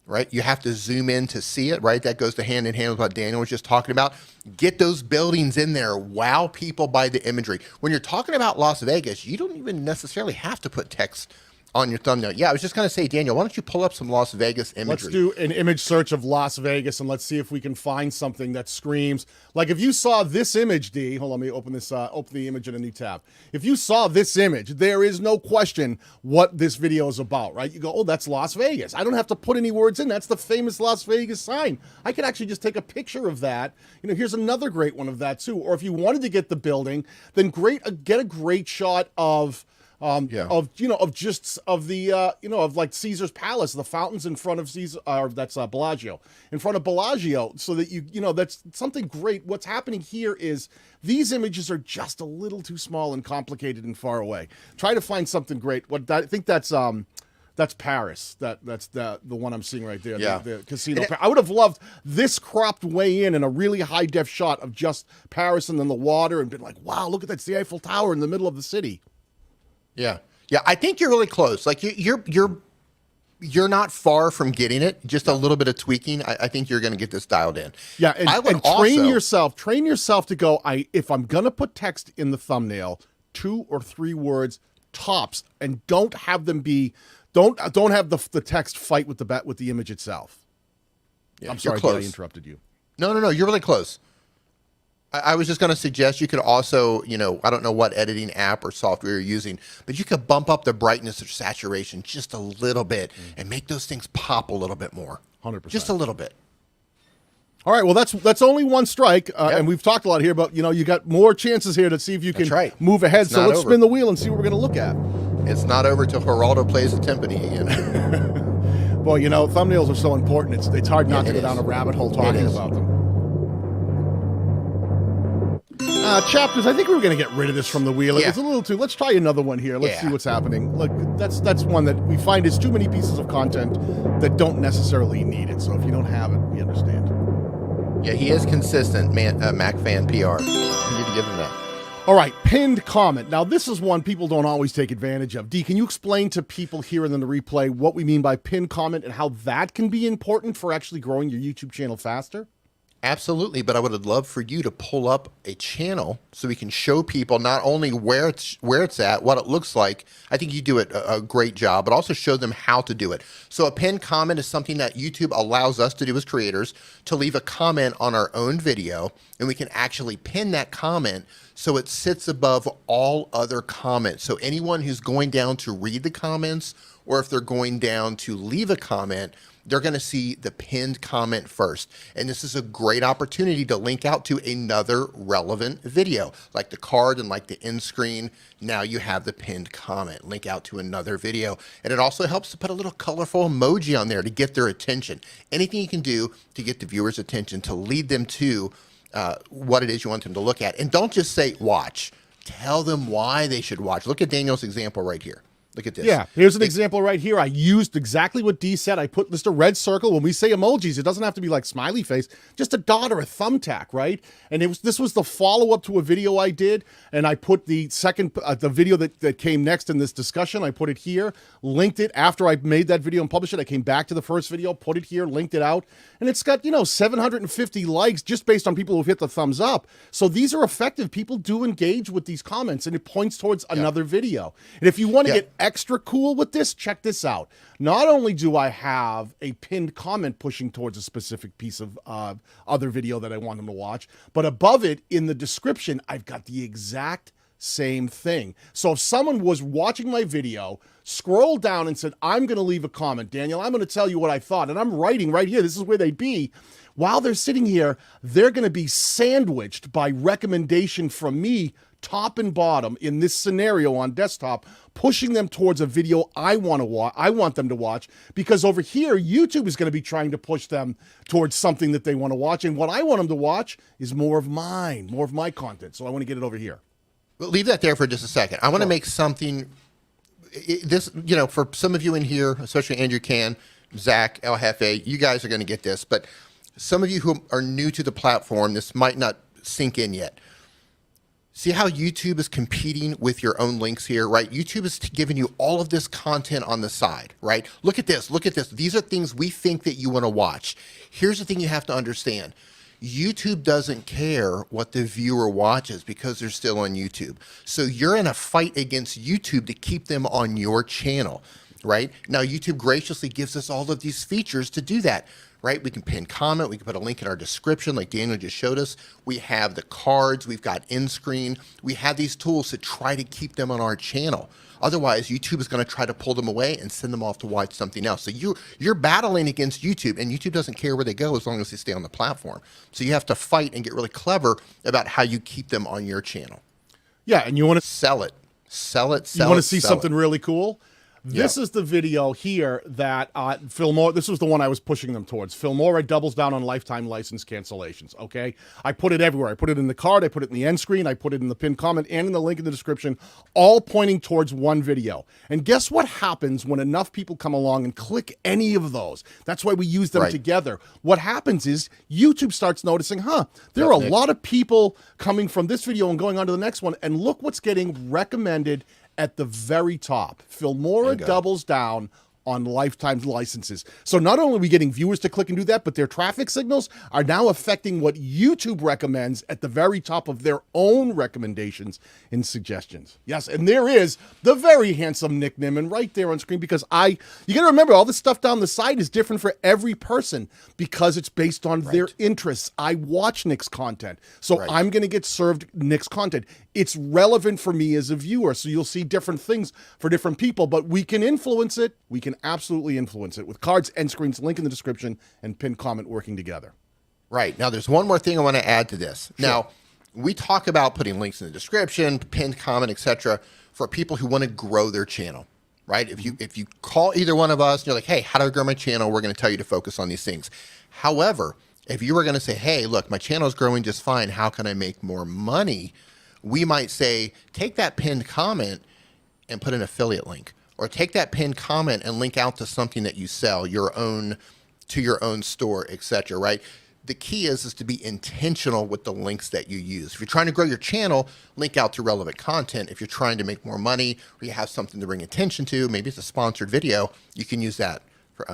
Right? You have to zoom in to see it, right? That goes to hand in hand with what Daniel was just talking about. Get those buildings in there. Wow people by the imagery. When you're talking about Las Vegas, you don't even necessarily have to put text on your thumbnail. Yeah, I was just going to say, Daniel, why don't you pull up some Las Vegas imagery? Let's do an image search of Las Vegas, and let's see if we can find something that screams. Like if you saw this image, D, hold on, let me open this, open the image in a new tab. If you saw this image, there is no question what this video is about, right? You go, oh, that's Las Vegas. I don't have to put any words in. That's the famous Las Vegas sign. I could actually just take a picture of that. You know, here's another great one of that too. Or if you wanted to get the building, then get a great shot of like Caesar's Palace, the fountains in front of Caesar, that's Bellagio, in front of Bellagio, so that that's something great. What's happening here is these images are just a little too small and complicated and far away. Try to find something great. I think that's Paris. That's the one I'm seeing right there. Yeah. The casino. I would have loved this cropped way in a really high def shot of just Paris and then the water, and been like, wow, look at that, it's the Eiffel Tower in the middle of the city. Yeah. Yeah, I think you're really close. Like you're not far from getting it. Just a little bit of tweaking. I think you're going to get this dialed in. Yeah, and train yourself to go, if I'm going to put text in the thumbnail, 2 or 3 words tops, and don't have them be don't have the text fight with the image itself. Yeah, I'm sorry, I interrupted you. No, you're really close. I was just going to suggest you could also, I don't know what editing app or software you're using, but you could bump up the brightness or saturation just a little bit and make those things pop a little bit more. 100%. Just a little bit. All right, well, that's only one strike, and we've talked a lot here, but, you got more chances here to see if you can move ahead. So let's spin the wheel and see what we're going to look at. It's not over till Geraldo plays the timpani again. Well, thumbnails are so important. It's hard not to go down a rabbit hole talking about them. Chapters, I think we were going to get rid of this from the wheel. It's a little too. Let's try another one here. Let's see what's happening. Look, that's one that we find is too many pieces of content that don't necessarily need it. So if you don't have it, we understand. Yeah, he is consistent, Mac Fan PR. You need to give him that. All right, pinned comment. Now, this is one people don't always take advantage of. Dee, can you explain to people here and then the replay what we mean by pinned comment and how that can be important for actually growing your YouTube channel faster? Absolutely, but I would love for you to pull up a channel so we can show people not only where it's at, what it looks like. I think you do it a great job, but also show them how to do it. So a pinned comment is something that YouTube allows us to do as creators, to leave a comment on our own video, and we can actually pin that comment so it sits above all other comments. So anyone who's going down to read the comments, or if they're going down to leave a comment, they're going to see the pinned comment first. And this is a great opportunity to link out to another relevant video, like the card and like the end screen. Now you have the pinned comment, link out to another video. And it also helps to put a little colorful emoji on there to get their attention. Anything you can do to get the viewer's attention, to lead them to what it is you want them to look at. And don't just say watch. Tell them why they should watch. Look at Daniel's example right here. Look at this. Yeah, here's an example right here. I used exactly what Dee said. I put just a red circle. When we say emojis, it doesn't have to be like smiley face, just a dot or a thumbtack, right? And this was the follow-up to a video I did, and I put the second, the video that came next in this discussion, I put it here, linked it. After I made that video and published it, I came back to the first video, put it here, linked it out, and it's got, 750 likes just based on people who've hit the thumbs up. So these are effective. People do engage with these comments, and it points towards another video. And if you want to get extra cool with this, check this out. Not only do I have a pinned comment pushing towards a specific piece of other video that I want them to watch, but above it in the description, I've got the exact same thing. So if someone was watching my video, scrolled down and said, I'm going to leave a comment, Daniel, I'm going to tell you what I thought, and I'm writing right here, this is where they'd be. While they're sitting here, they're going to be sandwiched by recommendation from me, top and bottom, in this scenario on desktop, pushing them towards a video I want them to watch, because over here, YouTube is going to be trying to push them towards something that they want to watch, and what I want them to watch is more of my content, so I want to get it over here. Well, leave that there for just a second. I want to make something, for some of you in here, especially Andrew Can, Zach, El Jefe, you guys are going to get this, but some of you who are new to the platform, this might not sink in yet. See how YouTube is competing with your own links here, right? YouTube is giving you all of this content on the side, right? Look at this, look at this. These are things we think that you want to watch. Here's the thing you have to understand. YouTube doesn't care what the viewer watches because they're still on YouTube. So you're in a fight against YouTube to keep them on your channel, right? Now, YouTube graciously gives us all of these features to do that. Right? We can pin comment. We can put a link in our description like Daniel just showed us. We have the cards. We've got end screen. We have these tools to try to keep them on our channel. Otherwise, YouTube is going to try to pull them away and send them off to watch something else. So you're battling against YouTube, and YouTube doesn't care where they go as long as they stay on the platform. So you have to fight and get really clever about how you keep them on your channel. Yeah, and you want to sell it. Sell it, sell it, You want to see sell something it. really cool? This is the video here that Filmora, this was the one I was pushing them towards. Filmora doubles down on lifetime license cancellations, okay? I put it everywhere. I put it in the card, I put it in the end screen, I put it in the pinned comment, and in the link in the description, all pointing towards one video. And guess what happens when enough people come along and click any of those? That's why we use them together. What happens is YouTube starts noticing, there are a lot of people coming from this video and going on to the next one, and look what's getting recommended at the very top. Filmora doubles down on lifetime licenses. So not only are we getting viewers to click and do that, but their traffic signals are now affecting what YouTube recommends at the very top of their own recommendations and suggestions. Yes, and there is the very handsome Nick Nimmin right there on screen, because you got to remember, all this stuff down the side is different for every person because it's based on their interests. I watch Nick's content, so I'm going to get served Nick's content. It's relevant for me as a viewer, so you'll see different things for different people, but we can influence it. We can absolutely influence it with cards, end screens, link in the description, and pinned comment working together. Right. Now, there's one more thing I want to add to this. Sure. Now, we talk about putting links in the description, pinned comment, etc., for people who want to grow their channel, right? If you call either one of us and you're like, hey, how do I grow my channel? We're going to tell you to focus on these things. However, if you were going to say, hey, look, my channel is growing just fine. How can I make more money? We might say, take that pinned comment and put an affiliate link. Or take that pinned comment and link out to something that you sell, to your own store, etc. Right? The key is to be intentional with the links that you use. If you're trying to grow your channel, link out to relevant content. If you're trying to make more money or you have something to bring attention to, maybe it's a sponsored video, you can use that for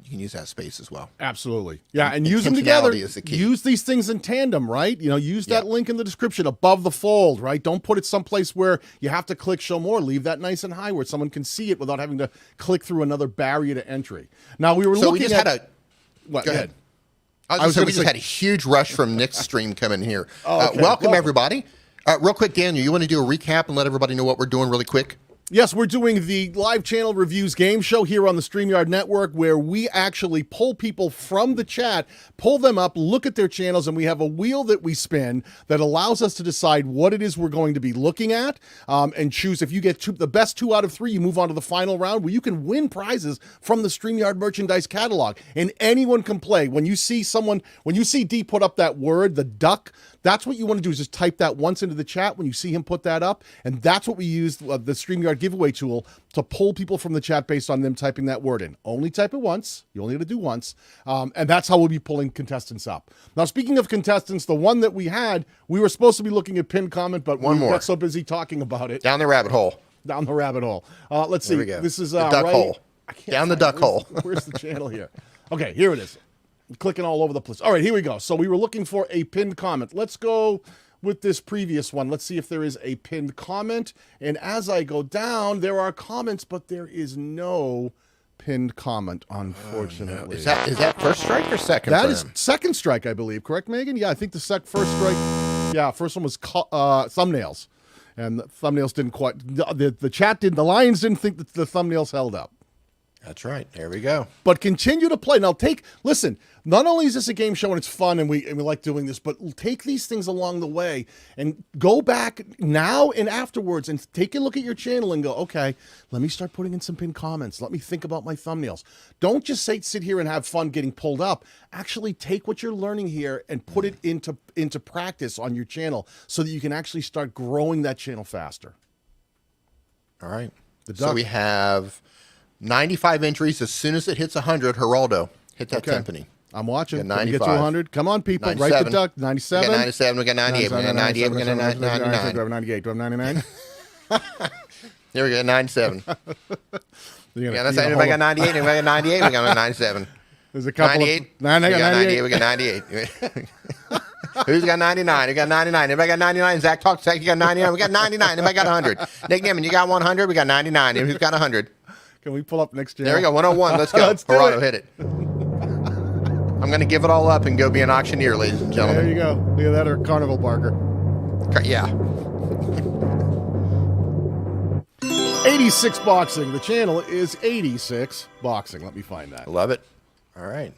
you can use that space as well. Absolutely. Yeah, and use them together. Is the key. Use these things in tandem, right? You know, use that link in the description above the fold, right? Don't put it someplace where you have to click show more. Leave that nice and high where someone can see it without having to click through another barrier to entry. Now, we were looking at... Go ahead. We just had a huge rush from Nick's stream coming here. Welcome, everybody. Real quick, Daniel, you want to do a recap and let everybody know what we're doing really quick? Yes, we're doing the live channel reviews game show here on the Streamyard network, where we actually pull people from the chat, pull them up, look at their channels, and we have a wheel that we spin that allows us to decide what it is we're going to be looking at, and choose. If you get the best 2 out of 3, you move on to the final round, where you can win prizes from the Streamyard merchandise catalog. And anyone can play. When you see Dee put up that word, the duck, that's what you want to do, is just type that once into the chat when you see him put that up. And that's what we use the Streamyard giveaway tool to pull people from the chat based on them typing that word in. Only type it once. You only have to do once. And that's how we'll be pulling contestants up. Now, speaking of contestants, the one that we were supposed to be looking at pinned comment, but we got so busy talking about it. Down the rabbit hole. Down the rabbit hole. Let's see. This is the duck hole. Down the duck hole. Where's the channel here? Okay, here it is. Clicking all over the place. All right, here we go. So we were looking for a pinned comment. Let's go with this previous one. Let's see if there is a pinned comment. And as I go down, there are comments, but there is no pinned comment, unfortunately. Is that first strike or second? That is second strike, I believe. Correct, Megan? Yeah, I think the first strike. Yeah, first one was thumbnails. And the thumbnails didn't quite, the Lions didn't think that the thumbnails held up. That's right. There we go. But continue to play. Now listen, not only is this a game show and it's fun and we like doing this, but take these things along the way and go back now and afterwards and take a look at your channel and go, okay, let me start putting in some pinned comments. Let me think about my thumbnails. Don't just sit here and have fun getting pulled up. Actually take what you're learning here and put it into practice on your channel so that you can actually start growing that channel faster. All right. So we have 95 entries. As soon as it hits 100, Geraldo, hit that timpani. I'm watching. We got Can we 95. get to 100? Come on, people. 97. Write the duck. 97. We got 97. We got 98. We got 98. We got 99. Do I have 98? Do I have 99? Here we go. 97. Yeah, that's anybody got 98. Anybody got 98. We got 97. There's a couple 98. Of... 98. We got 98. Who's got 99? You got 99. Anybody got 99? Zach Talk Zach, you got 99. We got 99. Anybody got 100? Nick Nimmin, you got 100? We got 99. Who's got 100? Can we pull up next channel? There we go. 101. Let's go. Let's do Gerardo, it. hit it. I'm going to give it all up and go be an auctioneer, ladies and gentlemen. There you go. Look at that, or carnival barker. Yeah. 86 Boxing. The channel is 86 Boxing. Let me find that. Love it. All right.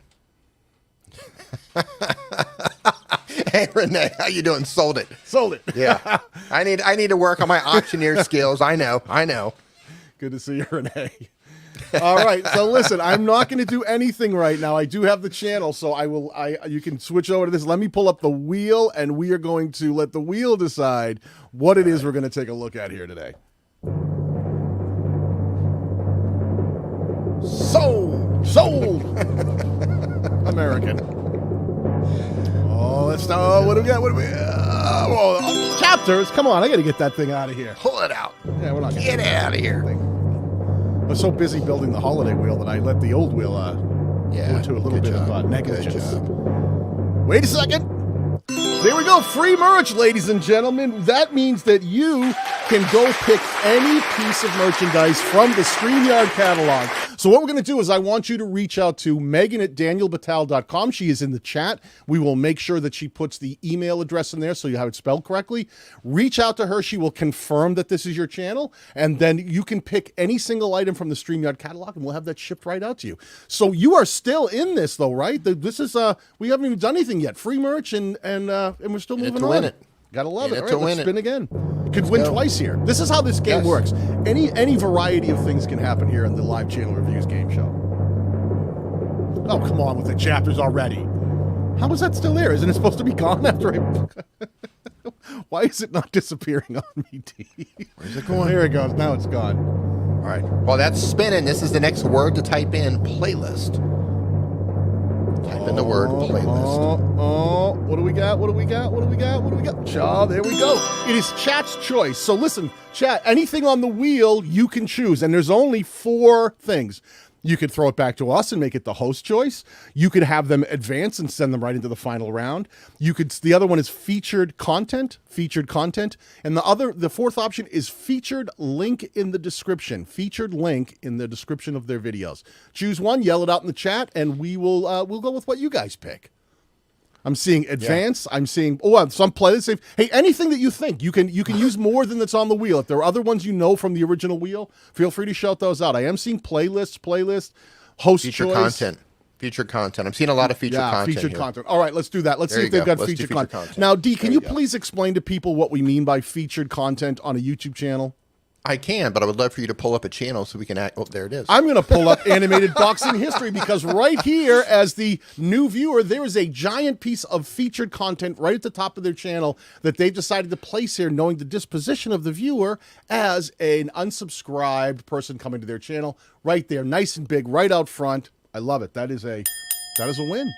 Hey, Renee, how you doing? Sold it. Sold it. Yeah. I need to work on my auctioneer skills. I know. Good to see you, Renee. All right, so listen, I'm not going to do anything right now. I do have the channel, so you can switch over to this. Let me pull up the wheel, and we are going to let the wheel decide what it is we're going to take a look at here today. Sold. American. Oh, let's start. What do we got? Chapters. Come on, I got to get that thing out of here. Pull it out. Yeah, we're not gonna Get it out of here. I was so busy building the holiday wheel that I let the old wheel go into a little bit of negligence. Wait a second. There we go. Free merch, ladies and gentlemen. That means that you can go pick any piece of merchandise from the Streamyard catalog. So what we're going to do is I want you to reach out to Megan at danielbatal.com. She is in the chat. We will make sure that she puts the email address in there so you have it spelled correctly. Reach out to her. She will confirm that this is your channel, and then you can pick any single item from the Streamyard catalog, and we'll have that shipped right out to you. So you are still in this, though, right? This is we haven't even done anything yet. Free merch, and we're still moving on. Win it. Gotta love it. In All it to right, let's win spin it. again. Could win twice here. This is how this game works. Any variety of things can happen here in the live Channel Reviews game show. Oh, come on with the chapters already. How is that still there? Isn't it supposed to be gone after I... Why is it not disappearing on me, D? Where's it going? There it goes. Now it's gone. All right. While that's spinning, this is the next word to type in: playlist. Type in the word playlist. What do we got? Oh, there we go. It is chat's choice. So listen, chat, anything on the wheel you can choose, and there's only 4 things. You could throw it back to us and make it the host choice. You could have them advance and send them right into the final round. The other one is featured content. And the 4th option is featured link in the description. Featured link in the description of their videos. Choose one, yell it out in the chat, and we'll go with what you guys pick. I'm seeing advance. Yeah. I'm seeing some playlists. Hey, anything that you think you can use more than that's on the wheel. If there are other ones you know from the original wheel, feel free to shout those out. I am seeing playlist, host feature choice. Featured content. I'm seeing a lot of featured content. Featured here. content. All right, let's do that. Let's see if they've got featured content. Now, D, can you please explain to people what we mean by featured content on a YouTube channel? I can, but I would love for you to pull up a channel so we can act. Oh, there it is. I'm going to pull up animated boxing history because right here, as the new viewer, there is a giant piece of featured content right at the top of their channel that they've decided to place here, knowing the disposition of the viewer as an unsubscribed person coming to their channel. Right there, nice and big, right out front. I love it. That is a win.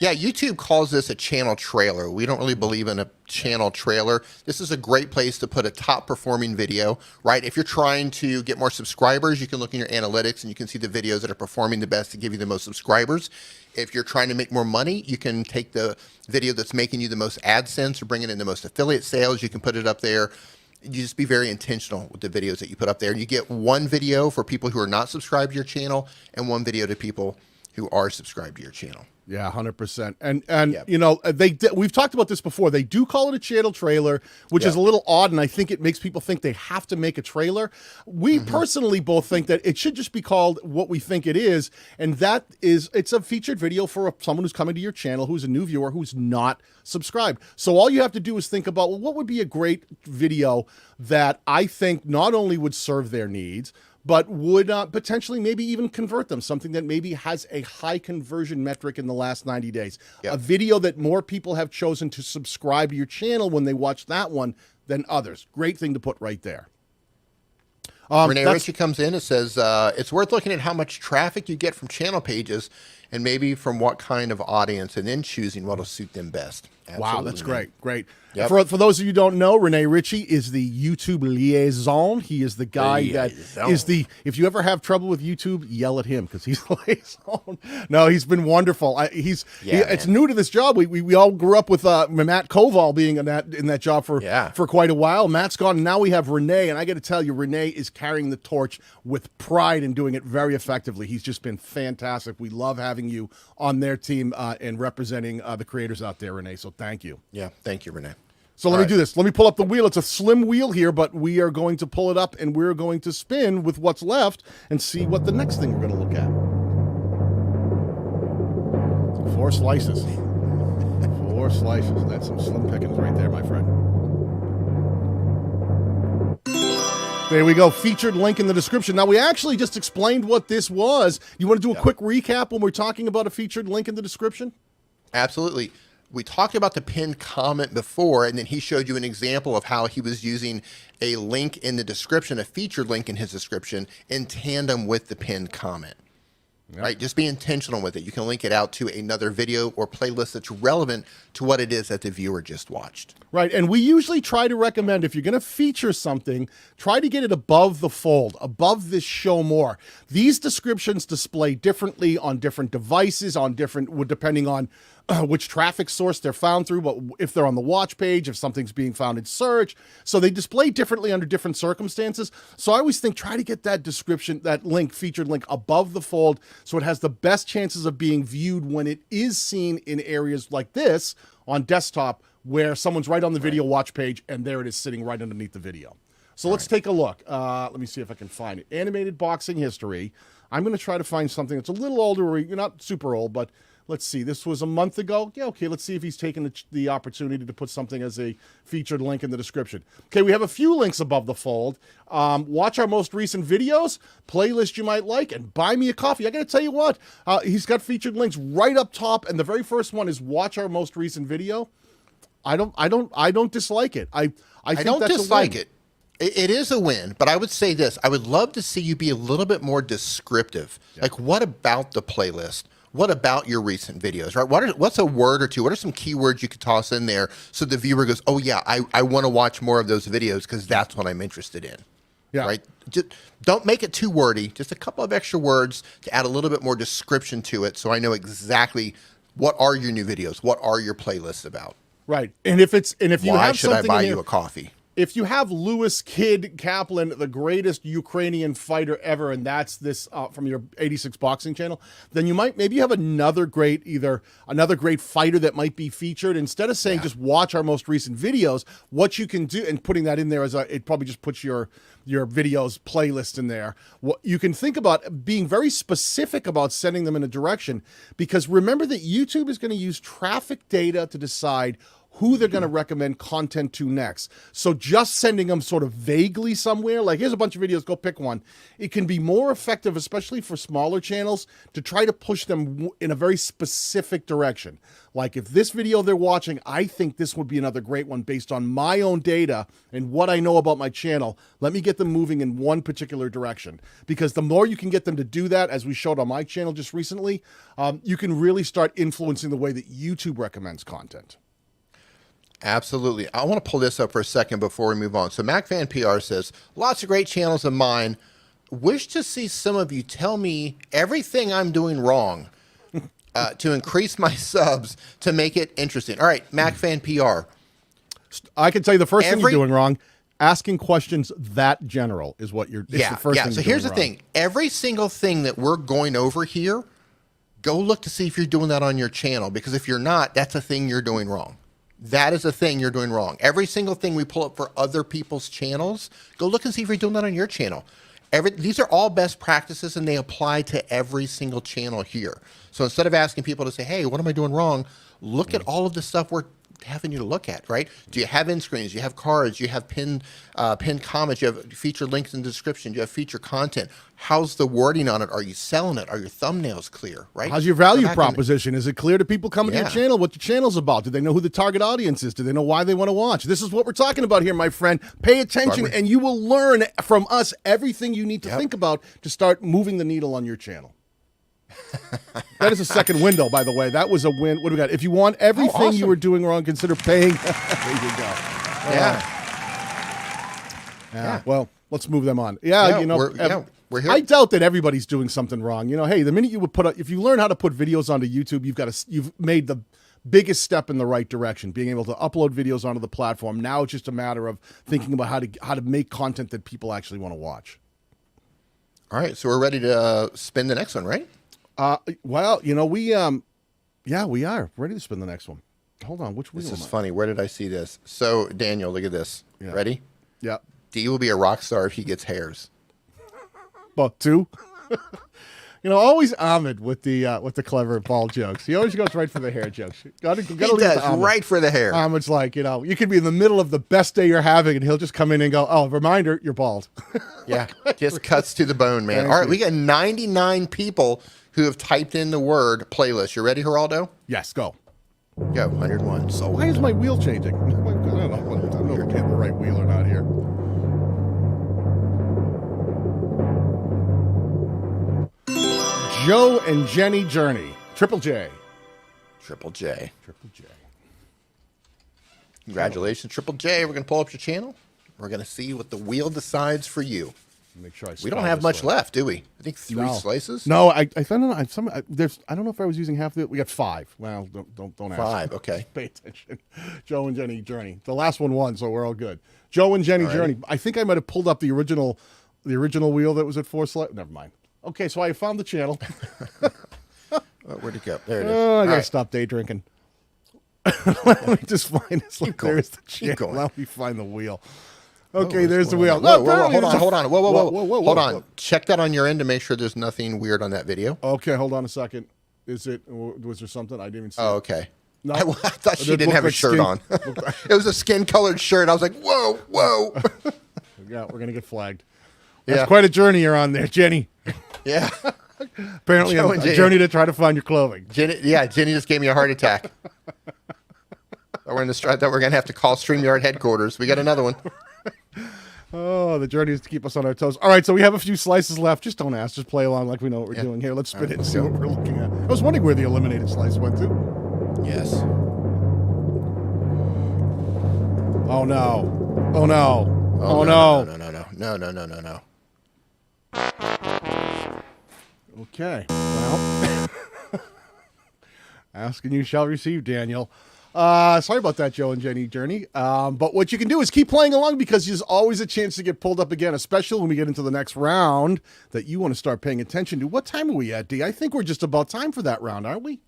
Yeah, YouTube calls this a channel trailer. We don't really believe in a channel trailer. This is a great place to put a top performing video, right? If you're trying to get more subscribers, you can look in your analytics and you can see the videos that are performing the best to give you the most subscribers. If you're trying to make more money, you can take the video that's making you the most AdSense or bringing in the most affiliate sales. You can put it up there. You just be very intentional with the videos that you put up there. You get one video for people who are not subscribed to your channel and one video to people who are subscribed to your channel. Yeah, 100%. And you know, we've talked about this before. They do call it a channel trailer, which is a little odd, and I think it makes people think they have to make a trailer. We personally both think that it should just be called what we think it is, and that is it's a featured video for someone who's coming to your channel who's a new viewer who's not subscribed. So all you have to do is think about, well, what would be a great video that I think not only would serve their needs, but would potentially maybe even convert them, something that maybe has a high conversion metric in the last 90 days. Yep. A video that more people have chosen to subscribe to your channel when they watch that one than others. Great thing to put right there. Renee Ritchie comes in and says, it's worth looking at how much traffic you get from channel pages and maybe from what kind of audience, and then choosing what will suit them best. Absolutely. Wow, that's great. Great. Yep. For those of you who don't know, Rene Ritchie is the YouTube liaison. He is the guy that is the, if you ever have trouble with YouTube, yell at him because he's the liaison. No, he's been wonderful. It's new to this job. We all grew up with Matt Koval being in that job for quite a while. Matt's gone, and now we have Rene, and I got to tell you, Rene is carrying the torch with pride and doing it very effectively. He's just been fantastic. We love having you on their team and representing the creators out there, Rene, so thank you. Yeah, thank you, Rene. So let me do this. Let me pull up the wheel. It's a slim wheel here, but we are going to pull it up, and we're going to spin with what's left and see what the next thing we're going to look at. 4 slices. 4 slices. That's some slim pickings right there, my friend. There we go. Featured link in the description. Now, we actually just explained what this was. You want to do a quick recap when we're talking about a featured link in the description? Absolutely. We talked about the pinned comment before, and then he showed you an example of how he was using a link in the description, a featured link in his description, in tandem with the pinned comment. Yep. Right? Just be intentional with it. You can link it out to another video or playlist that's relevant to what it is that the viewer just watched. Right, and we usually try to recommend, if you're going to feature something, try to get it above the fold, above this show more. These descriptions display differently on different devices, depending on which traffic source they're found through, but if they're on the watch page, if something's being found in search. So they display differently under different circumstances. So I always think try to get that description, that link, featured link, above the fold so it has the best chances of being viewed when it is seen in areas like this on desktop where someone's right on the video watch page and there it is sitting right underneath the video. So let's take a look. Let me see if I can find it. Animated boxing history. I'm going to try to find something that's a little older. You're not super old, but let's see. This was a month ago. Yeah, okay. Let's see if he's taken the opportunity to put something as a featured link in the description. Okay, we have a few links above the fold. Watch our most recent videos, playlist you might like, and buy me a coffee. I got to tell you what, he's got featured links right up top, and the very first one is watch our most recent video. I don't dislike it. I don't dislike it. It is a win, but I would say this. I would love to see you be a little bit more descriptive. Yeah. Like, what about the playlist? What about your recent videos, right? What's a word or two? What are some keywords you could toss in there so the viewer goes, oh, yeah, I want to watch more of those videos because that's what I'm interested in, right? Just don't make it too wordy. Just a couple of extra words to add a little bit more description to it so I know exactly what are your new videos, what are your playlists about. Right, and if you Why have should something I buy you a coffee? If you have Louis Kid Kaplan, the greatest Ukrainian fighter ever, and that's this from your 86 boxing channel, then you might maybe have another great fighter that might be featured. Instead of saying just watch our most recent videos, what you can do, and putting that in there it probably just puts your videos playlist in there. What you can think about being very specific about sending them in a direction, because remember that YouTube is going to use traffic data to decide who they're going to recommend content to next. So just sending them sort of vaguely somewhere, like here's a bunch of videos, go pick one. It can be more effective, especially for smaller channels, to try to push them in a very specific direction. Like if this video they're watching, I think this would be another great one based on my own data and what I know about my channel. Let me get them moving in one particular direction. Because the more you can get them to do that, as we showed on my channel just recently, you can really start influencing the way that YouTube recommends content. Absolutely. I want to pull this up for a second before we move on. So MacFan PR says, lots of great channels of mine. Wish to see some of you tell me everything I'm doing wrong to increase my subs to make it interesting. All right, MacFan PR. I can tell you the first thing you're doing wrong. Asking questions that general is what you're the first thing. So here's the thing. Every single thing that we're going over here, go look to see if you're doing that on your channel. Because if you're not, that's a thing you're doing wrong. That is a thing you're doing wrong. Every single thing we pull up for other people's channels, go look and see if you're doing that on your channel. These are all best practices, and they apply to every single channel here. So instead of asking people to say, hey, what am I doing wrong? Look at all of the stuff we're having you to look at, right? Do you have end screens? Do you have cards? Do you have pinned comments? Do you have featured links in the description? Do you have featured content? How's the wording on it? Are you selling it? Are your thumbnails clear, right? How's your value proposition? Is it clear to people coming to your channel what your channel's about? Do they know who the target audience is? Do they know why they want to watch? This is what we're talking about here, my friend. Pay attention, and you will learn from us everything you need to think about to start moving the needle on your channel. That is a second window, by the way. That was a win. What do we got? If you want everything you were doing wrong, consider paying. There you go. Yeah. Well, let's move them on. Yeah, we're here. I doubt that everybody's doing something wrong. Hey, the minute you would if you learn how to put videos onto YouTube, you've made the biggest step in the right direction, being able to upload videos onto the platform. Now it's just a matter of thinking about how to make content that people actually want to watch. All right, so we're ready to spin the next one, right? Well, we are ready to spin the next one. Hold on, which wheel? This is funny. Where did I see this? So, Daniel, look at this. Yeah. Ready? Yeah. Dee will be a rock star if he gets hairs. Well, 2. Always Ahmed with the clever ball jokes. He always goes right for the hair jokes. He does, right for the hair. Ahmed's like, you could be in the middle of the best day you're having, and he'll just come in and go, "Oh, reminder, you're bald." Yeah, just cuts to the bone, man. All right, we got 99 people who have typed in the word playlist. You ready, Geraldo? Yes, go. Go, 101. So why is my wheel changing? I don't know if I'm getting the right wheel or not here. Joe and Jenny Journey. Triple J. Triple J. Triple J. Congratulations, Triple J. We're going to pull up your channel. We're going to see what the wheel decides for you. Make sure we don't have much left, do we? I think 3 slices. No, I found out I don't know if I was using half of it. We got 5. Well, don't ask. 5, okay. Pay attention. Joe and Jenny Journey. The last one won, so we're all good. Joe and Jenny Journey. I think I might have pulled up the original wheel that was at 4 slices. Never mind. Okay, so I found the channel. Where'd it go? There it is. I gotta stop day drinking. Let me just find this. There's the channel. Let me find the wheel. Okay, there's the wheel. Hold on. Whoa. Hold on. Check that on your end to make sure there's nothing weird on that video. Okay, hold on a second. Was there something? I didn't even see. Oh, okay. No. I thought she didn't have a shirt on. It was a skin-colored shirt. I was like, whoa. Yeah, we're going to get flagged. That's quite a journey you're on there, Jenny. Yeah. Apparently a journey to try to find your clothing. Jenny just gave me a heart attack. We're going to have to call Streamyard headquarters. We got another one. Oh, the journey is to keep us on our toes. All right, so we have a few slices left. Just don't ask. Just play along like we know what we're doing here. Let's spin it and see what we're looking at. I was wondering where the eliminated slice went to. Yes. Oh, no. Oh, no. Oh, No. Okay. Well, ask and you shall receive, Daniel. Sorry about that, Joe and Jenny Journey. But what you can do is keep playing along because there's always a chance to get pulled up again, especially when we get into the next round that you want to start paying attention to. What time are we at, D? I think we're just about time for that round, aren't we?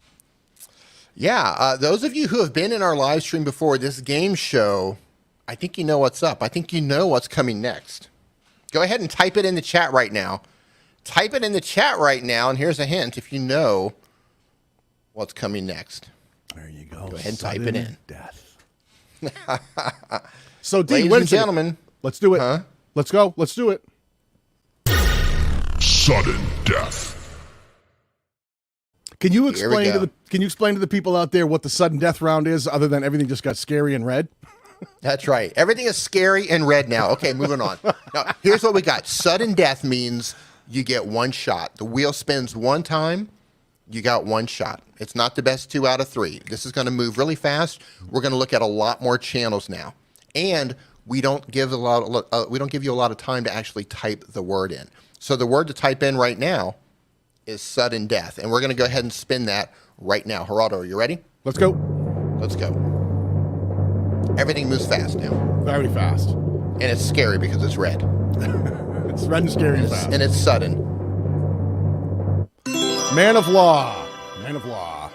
Yeah. Those of you who have been in our live stream before, this game show, I think you know what's up. I think you know what's coming next. Go ahead and type it in the chat right now. Type it in the chat right now, and here's a hint if you know what's coming next. There you go. Go ahead and type it in. Death. So, D, ladies and gentlemen, let's do it. Huh? Let's go. Let's do it. Sudden death. Can you explain to the people out there what the sudden death round is, other than everything just got scary and red? That's right. Everything is scary and red now. Okay, moving on. Now, here's what we got. Sudden death means you get one shot. The wheel spins one time. You got one shot. It's not the best 2 out of 3. This is going to move really fast. We're going to look at a lot more channels now, and we don't give you a lot of time to actually type the word in. So the word to type in right now is sudden death, and we're going to go ahead and spin that right now. Geraldo, are you ready? Let's go. Let's go. Everything moves fast now. Very fast, and it's scary because it's red. It's red and scary and fast, and it's sudden. Man of Law. Man of Law.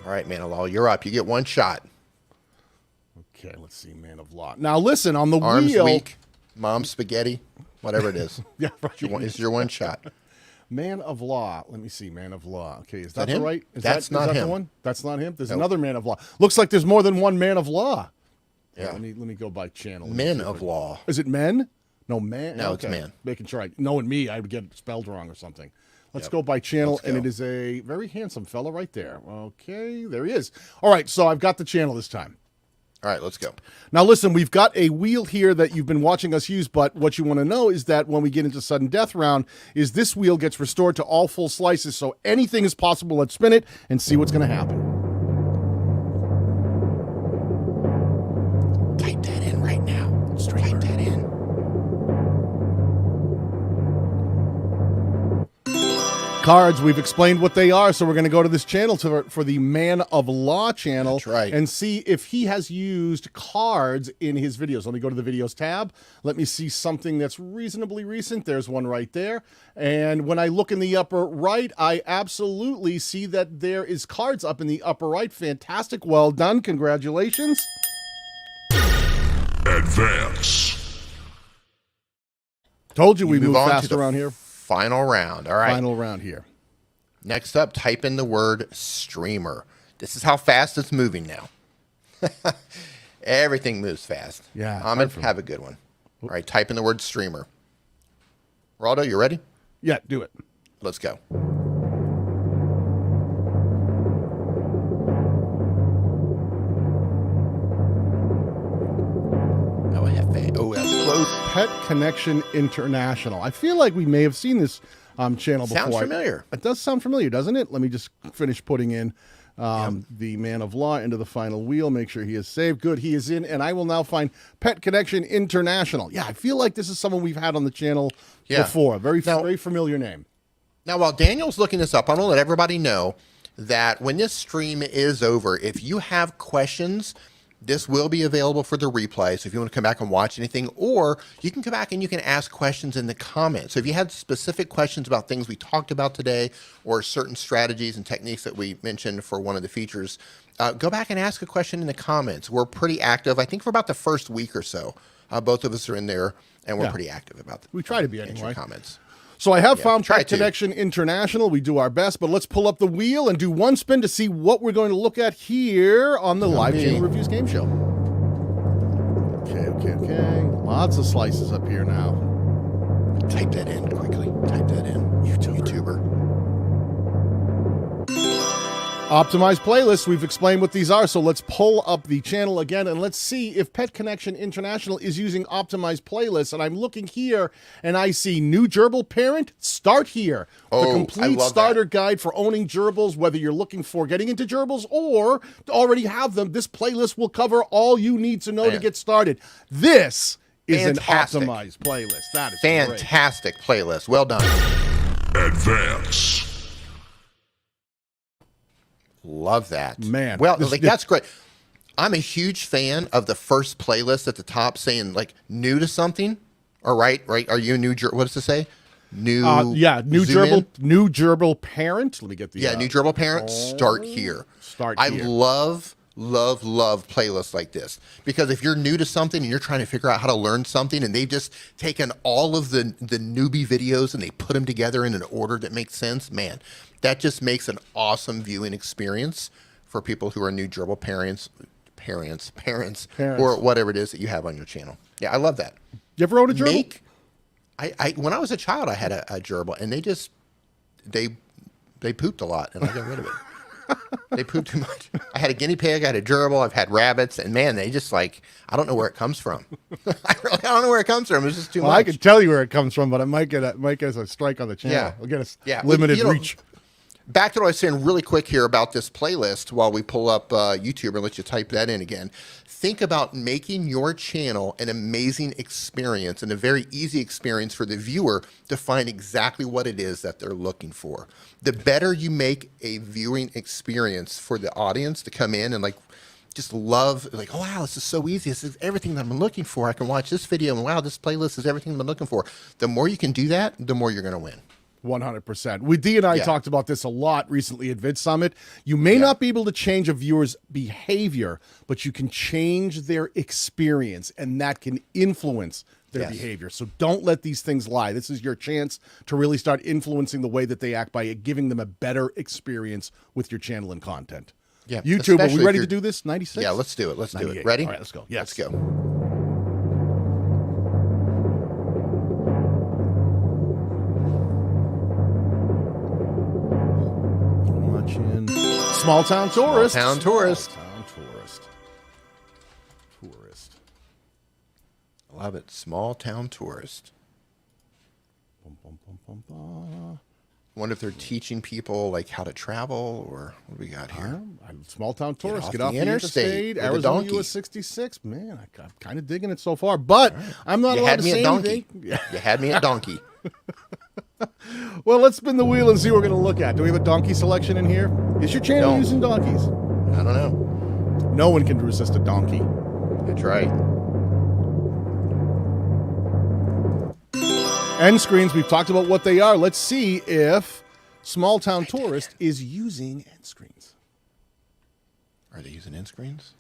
All right, Man of Law, you're up. You get one shot. Okay, let's see. Man of Law. Now, listen, on the Arms wheel. weak, mom spaghetti, whatever it is. Yeah, right. It's your one shot. Man of Law. Let me see. Man of Law. Okay, is that him? the right? That's not him. The one? That's not him. There's another Man of Law. Looks like there's more than one Man of Law. Yeah. Let me go by channel. Men of Law. Is it men? No, man. No, okay. It's man. Making sure knowing me, I would get it spelled wrong or something. Let's go by channel, and it is a very handsome fella right there. Okay, there he is. All right, so I've got the channel this time. All right, let's go. Now, listen, we've got a wheel here that you've been watching us use, but what you want to know is that when we get into sudden death round, is this wheel gets restored to all full slices, so anything is possible. Let's spin it and see what's going to happen. Type that in right now. Type that in. Cards, we've explained what they are, so we're going to go to this channel for the Man of Law channel. That's right. And see if he has used cards in his videos. Let me go to the videos tab. Let me see something that's reasonably recent. There's one right there. And when I look in the upper right, I absolutely see that there is cards up in the upper right. Fantastic. Well done. Congratulations. Advance. Told you we move fast around here. Final round. All right. Final round here. Next up, type in the word streamer. This is how fast it's moving now. Everything moves fast. Yeah. Ahmed, have a good one. All right, type in the word streamer. Raldo, you ready? Yeah, do it. Let's go. Oh, I have faith. Oh, that's close. Pet Connection International. I feel like we may have seen this channel before. Sounds familiar. It does sound familiar, doesn't it? Let me just finish putting in the Man of Law into the final wheel. Make sure he is saved. Good, he is in. And I will now find Pet Connection International. Yeah, I feel like this is someone we've had on the channel before. Very familiar name. Now, while Daniel's looking this up, I'm going to let everybody know that when this stream is over, if you have questions, this will be available for the replay. So if you want to come back and watch anything, or you can come back and you can ask questions in the comments. So if you had specific questions about things we talked about today, or certain strategies and techniques that we mentioned for one of the features, go back and ask a question in the comments. We're pretty active. I think for about the first week or so, both of us are in there, and we're pretty active about it. We try to be anyway. Comments. So I have found Pet Connection International. We do our best, but let's pull up the wheel and do one spin to see what we're going to look at here on the live Channel Reviews Game Show. Okay. Lots of slices up here now. Type that in quickly. Type that in. YouTuber. Optimized playlists. We've explained what these are, so let's pull up the channel again and let's see if Pet Connection International is using optimized playlists. And I'm looking here and I see new gerbil parent. Start here. The complete starter guide for owning gerbils, whether you're looking for getting into gerbils or already have them. This playlist will cover all you need to know to get started. This is an optimized playlist. That is fantastic playlist. Well done. Advance. Love that. Man. Well, that's great. I'm a huge fan of the first playlist at the top saying, like, new to something. All right. Are you a new gerbil? What does it say? New gerbil parent. Let me get the... Yeah, new gerbil parent. Start here. I love playlists like this, because if you're new to something and you're trying to figure out how to learn something, and they've just taken all of the newbie videos and they put them together in an order that makes sense, man, that just makes an awesome viewing experience for people who are new gerbil parents, or whatever it is that you have on your channel. Yeah, I love that. You ever own a gerbil? When I was a child, I had a gerbil, and they pooped a lot, and I got rid of it. They poop too much. I had a guinea pig, I had a gerbil, I've had rabbits, and man, they just I don't know where it comes from. I don't know where it comes from. It's just too much. I can tell you where it comes from, but I might get a strike on the channel. Yeah. We'll get a limited reach. Back to what I was saying really quick here about this playlist while we pull up YouTube and let you type that in again. Think about making your channel an amazing experience and a very easy experience for the viewer to find exactly what it is that they're looking for. The better you make a viewing experience for the audience to come in and just love, oh wow, this is so easy. This is everything that I'm looking for. I can watch this video and wow, this playlist is everything I'm looking for. The more you can do that, the more you're going to win. 100%. Dee and I talked about this a lot recently at Vid Summit. You may not be able to change a viewer's behavior, but you can change their experience, and that can influence their behavior. So don't let these things lie. This is your chance to really start influencing the way that they act by giving them a better experience with your channel and content. Yeah. YouTube, are we ready to do this? 96? Yeah, let's do it. Let's do it. Ready? All right, let's go. Yes. Let's go. Small Town Tourist. Small Town Tourist. Small Town Tourist. tourist. Love it. Small town tourist. Bum, bum, bum, bum, bum. Wonder if they're teaching people like how to travel, or what do we got here? Small town tourist. Get off off the the interstate with a Arizona donkey. US 66. Man, I'm kind of digging it so far, but I'm not You allowed had to me say at donkey. anything. You had me at donkey. Well, let's spin the wheel and see what we're going to look at. Do we have a donkey selection in here? Is your channel No. using donkeys? I don't know. No one can resist a donkey. That's right. End screens, we've talked about what they are. Let's see if Small Town Tourist is using end screens. Are they using end screens?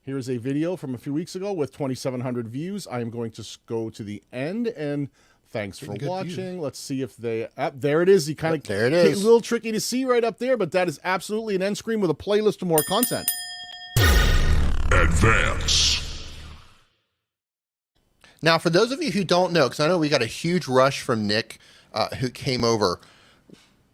Here's a video from a few weeks ago with 2,700 views. I am going to go to the end, and thanks for watching. Let's see if they... there it is. You kind of... There it is. A little tricky to see right up there, but that is absolutely an end screen with a playlist of more content. Advance. Now, for those of you who don't know, because I know we got a huge rush from Nick who came over,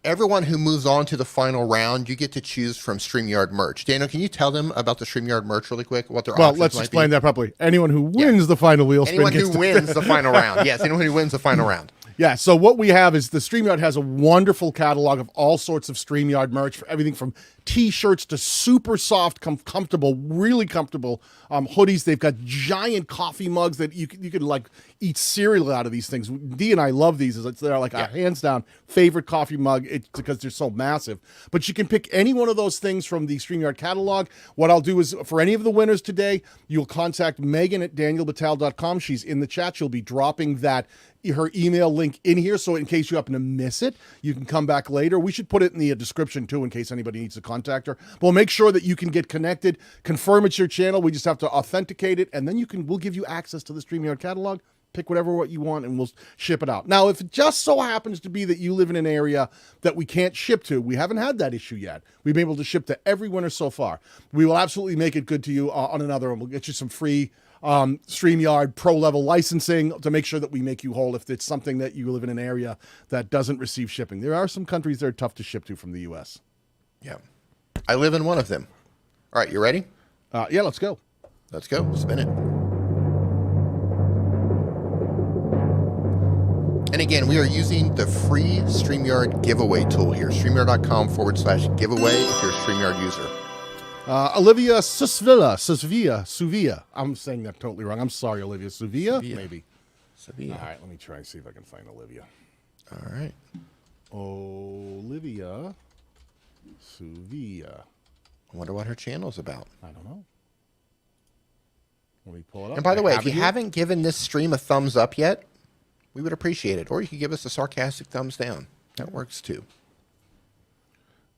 everyone who moves on to the final round, you get to choose from Streamyard merch. Daniel, can you tell them about the Streamyard merch really quick? What their options Let's might explain be? that properly. Anyone who wins the final wheel spin Anyone gets who wins the final round. Yes, anyone who wins the final round. Yeah, so what we have is the Streamyard has a wonderful catalog of all sorts of Streamyard merch, for everything from T-shirts to super soft, comfortable, really comfortable hoodies. They've got giant coffee mugs that you can like eat cereal out of these things. Dee and I love these. They're like a hands down favorite coffee mug because they're so massive. But you can pick any one of those things from the Streamyard catalog. What I'll do is, for any of the winners today, you'll contact Megan at danielbatal.com. She's in the chat. She'll be dropping her email link in here, so in case you happen to miss it, you can come back later. We should put it in the description too, in case anybody needs to contact her. But we'll make sure that you can get connected, confirm it's your channel. We just have to authenticate it, and then we'll give you access to the Streamyard catalog. Pick what you want, and we'll ship it out. Now, if it just so happens to be that you live in an area that we can't ship to, we haven't had that issue yet. We've been able to ship to every winner so far. We will absolutely make it good to you on another one. We'll get you some free Streamyard Pro level licensing to make sure that we make you whole if it's something that you live in an area that doesn't receive shipping. There are some countries that are tough to ship to from the U.S. Yeah. I live in one of them. All right, you ready? Yeah, let's go. Let's go. Spin it. And again, we are using the free Streamyard giveaway tool here. Streamyard.com/giveaway if you're a Streamyard user. Olivia Suvia. I'm saying that totally wrong. I'm sorry, Olivia. Suvia? Maybe. Sevilla. All right, let me try and see if I can find Olivia. All right. Olivia Suvia. I wonder what her channel's about. I don't know. Let me pull it up. And by the way, if you haven't given this stream a thumbs up yet, we would appreciate it. Or you could give us a sarcastic thumbs down. That works too.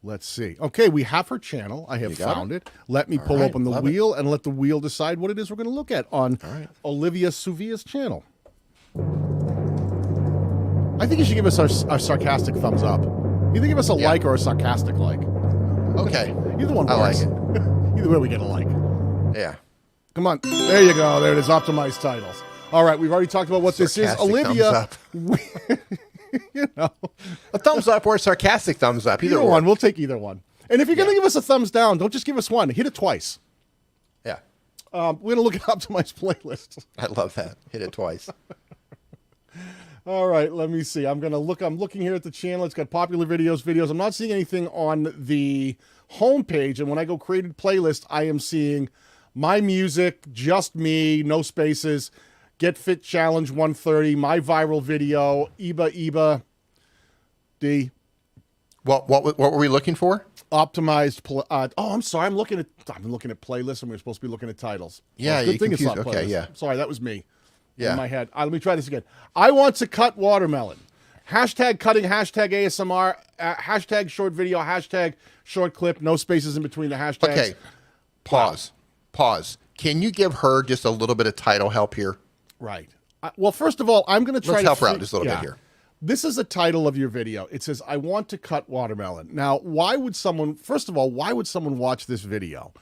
Let's see. Okay, we have her channel. I have found it. Let me pull open the wheel and let the wheel decide what it is we're going to look at on Olivia Suvia's channel. I think you should give us our sarcastic thumbs up. Either give us a like or a sarcastic like. Okay. Either one works. I like it. Either way, we get a like. Yeah. Come on. There you go. There it is. Optimized titles. All right, we've already talked about what this is. Olivia. You know, a thumbs up or a sarcastic thumbs up. Either one. We'll take either one. And if you're going to give us a thumbs down, don't just give us one. Hit it twice. Yeah. We're going to look at optimized playlists. I love that. Hit it twice. All right, let me see. I'm looking here at the channel. It's got popular videos. I'm not seeing anything on the homepage. And when I go created playlist, I am seeing my music, just me, no spaces. Get Fit Challenge 130, my viral video, Eba D. What were we looking for? Optimized. I'm sorry. I've been looking at playlists, and we're supposed to be looking at titles. Yeah, good thing it's not okay, playlists. yeah. Sorry, that was me. Yeah. In my head. Let me try this again. I want to cut watermelon. Hashtag cutting. Hashtag ASMR. Hashtag short video. Hashtag short clip. No spaces in between the hashtags. Okay. Pause. Can you give her just a little bit of title help here? Right. Well, first of all, I'm going to try to help her out just a little bit here. This is the title of your video. It says, I want to cut watermelon. Now, why would someone watch this video?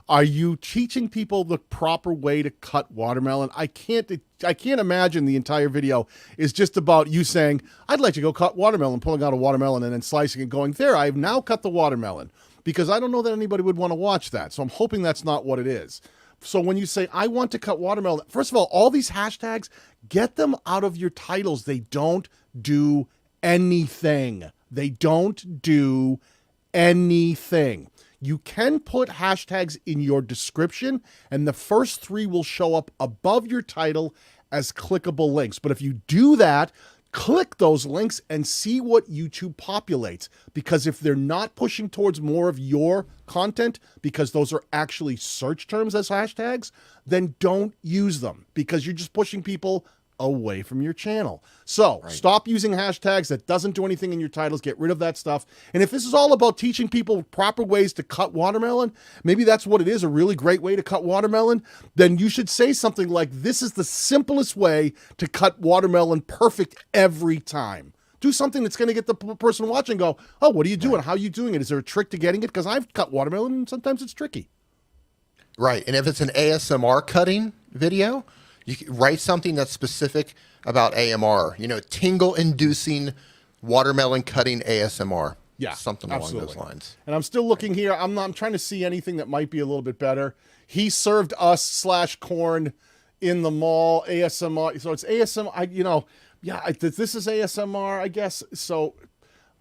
Are you teaching people the proper way to cut watermelon? I can't imagine the entire video is just about you saying, I'd like to go cut watermelon, pulling out a watermelon and then slicing and going, there, I've now cut the watermelon. Because I don't know that anybody would want to watch that. So I'm hoping that's not what it is. So when you say, I want to cut watermelon, first of all these hashtags, get them out of your titles. They don't do anything. They don't do anything. You can put hashtags in your description, and the first 3 will show up above your title as clickable links. But if you do that, click those links and see what YouTube populates, because if they're not pushing towards more of your content, because those are actually search terms as hashtags, then don't use them, because you're just pushing people away from your channel. So stop using hashtags. That doesn't do anything in your titles. Get rid of that stuff. And if this is all about teaching people proper ways to cut watermelon, maybe that's what it is, a really great way to cut watermelon, then you should say something like, this is the simplest way to cut watermelon perfect every time. Do something that's going to get the person watching go, oh, what are you doing? How are you doing it? Is there a trick to getting it? Because I've cut watermelon and sometimes it's tricky. Right. And if it's an ASMR cutting video, you can write something that's specific about AMR, tingle-inducing watermelon cutting ASMR. Yeah, something along those lines. And I'm still looking here. I'm trying to see anything that might be a little bit better. He served us /corn in the mall, ASMR. So it's ASMR, this is ASMR, I guess. So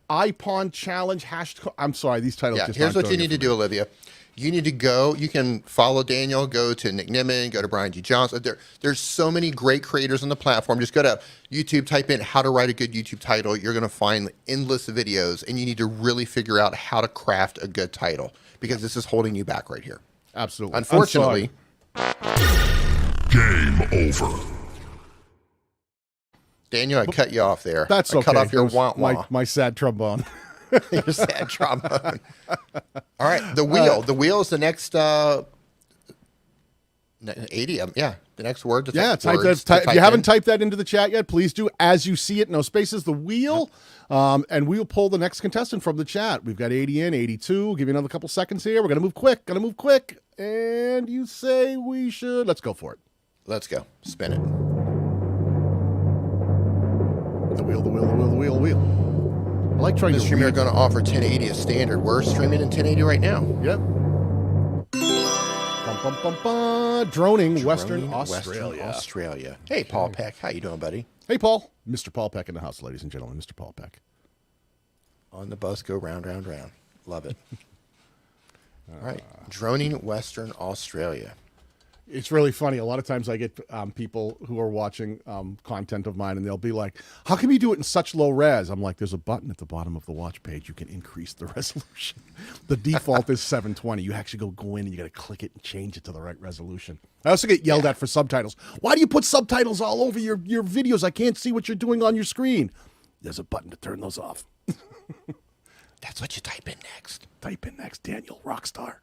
iPon challenge, I'm sorry, these titles just here's what you need to do, Olivia. You need to go, you can follow Daniel, go to Nick Nimmin, go to Brian G. Johnson. There's so many great creators on the platform. Just go to YouTube, type in how to write a good YouTube title. You're going to find endless videos, and you need to really figure out how to craft a good title, because this is holding you back right here. Absolutely. Unfortunately. Game over. Daniel, I cut you off there. That's okay. I cut off your wah-wah. My sad trombone. Your sad trombone. All right, the wheel. The wheel is the next 80. The next word. To type that. If you haven't typed that into the chat yet, please do. As you see it, no spaces. The wheel, and we'll pull the next contestant from the chat. We've got 80 in, 82. We'll give you another couple seconds here. We're gonna move quick. And you say we should. Let's go for it. Let's go. Spin it. The wheel. I like trying to Streamyard going to offer 1080 as standard. We're streaming in 1080 right now. Yep. Droning Western Australia. Hey, Paul Peck. How you doing, buddy? Hey, Paul. Mr. Paul Peck in the house, ladies and gentlemen. Mr. Paul Peck. On the bus, go round, round, round. Love it. All right. Droning Western Australia. It's really funny. A lot of times I get people who are watching content of mine, and they'll be like, how can you do it in such low res? I'm like, there's a button at the bottom of the watch page. You can increase the resolution. The default is 720. You actually go in and you got to click it and change it to the right resolution. I also get yelled at for subtitles. Why do you put subtitles all over your videos? I can't see what you're doing on your screen. There's a button to turn those off. That's what you type in next. Type in next, Daniel Rockstar.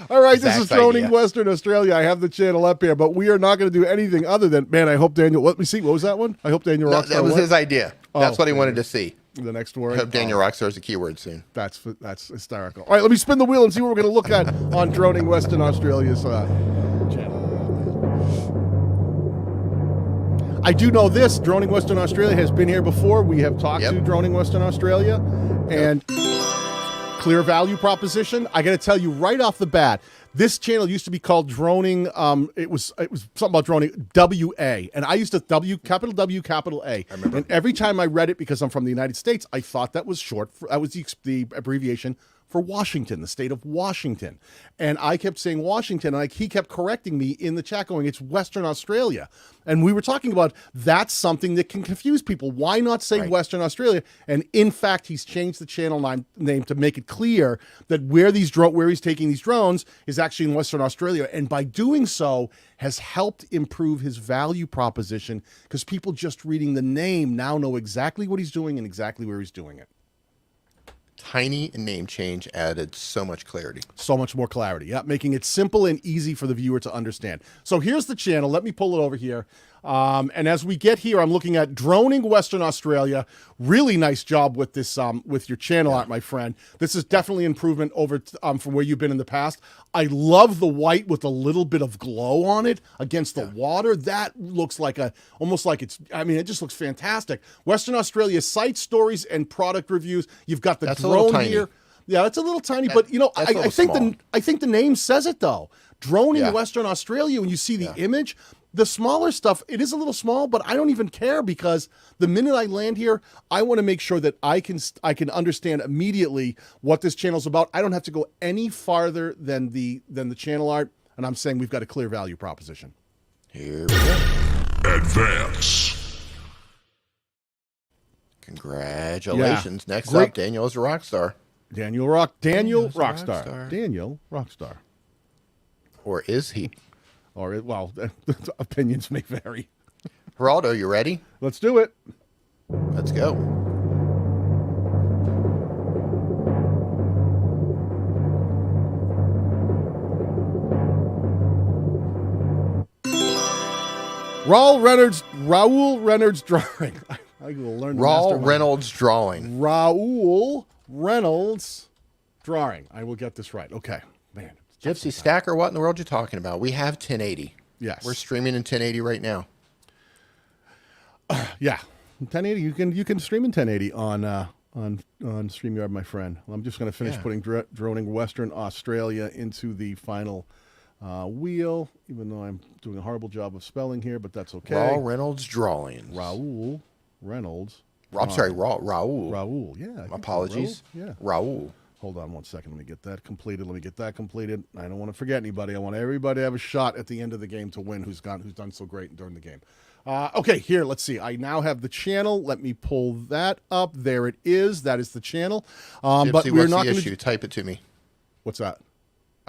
All right, this is Droning Western Australia. I have the channel up here, but we are not going to do anything other than, man, I hope Daniel, let me see, what was that one? I hope Daniel Rockstar. That was his idea. That's what he wanted to see. The next word. I hope Daniel Rockstar is a keyword soon. That's hysterical. All right, let me spin the wheel and see what we're going to look at on Droning Western Australia's channel. I do know this, Droning Western Australia has been here before. We have talked to Droning Western Australia, and clear value proposition. I got to tell you right off the bat, this channel used to be called Droning. It was something about droning WA, and I used to capital W capital A. I remember. And every time I read it, because I'm from the United States, I thought that was that was the abbreviation for Washington, the state of Washington. And I kept saying Washington, and he kept correcting me in the chat going, it's Western Australia. And we were talking about that's something that can confuse people. Why not say Western Australia? And in fact, he's changed the channel name to make it clear that where he's taking these drones is actually in Western Australia. And by doing so, has helped improve his value proposition, because people just reading the name now know exactly what he's doing and exactly where he's doing it. Tiny name change added so much clarity. So much more clarity. Yeah, making it simple and easy for the viewer to understand. So here's the channel. Let me pull it over here. And as we get here, I'm looking at Droning Western Australia. Really nice job with this, with your channel art, my friend. This is definitely improvement over from where you've been in the past. I love the white with a little bit of glow on it against the water. That looks like almost like it just looks fantastic. Western Australia site stories and product reviews. You've got the drone here. Yeah, it's a little tiny, but you know, I think the name says it though. Droning Western Australia, when you see the image, the smaller stuff, it is a little small, but I don't even care because the minute I land here, I want to make sure that I can understand immediately what this channel's about. I don't have to go any farther than the channel art, and I'm saying we've got a clear value proposition. Here we go. Advance. Congratulations. Next up, Daniel is a rock star. Daniel Rockstar. Daniel Rockstar. Or is he? Or, well, opinions may vary. Geraldo, you ready? Let's do it. Let's go. Raul Reynolds drawing. I will learn. Raul Reynolds drawing. Raul Reynolds drawing. I will get this right. Okay, man. Gypsy Stacker, what in the world are you talking about? We have 1080. Yes, we're streaming in 1080 right now. Yeah, 1080. You can stream in 1080 on Streamyard, my friend. I'm just going to finish putting droning Western Australia into the final wheel, even though I'm doing a horrible job of spelling here, but that's okay. Raul Reynolds drawings. Raul Reynolds. I'm sorry, Raul. Raul, yeah. Apologies. Yeah. Raul. Hold on one second. Let me get that completed. I don't want to forget anybody. I want everybody to have a shot at the end of the game to win who's done so great during the game. Okay, here, let's see. I now have the channel. Let me pull that up. There it is. That is the channel. Gypsy, but we're not the issue? Type it to me. What's that?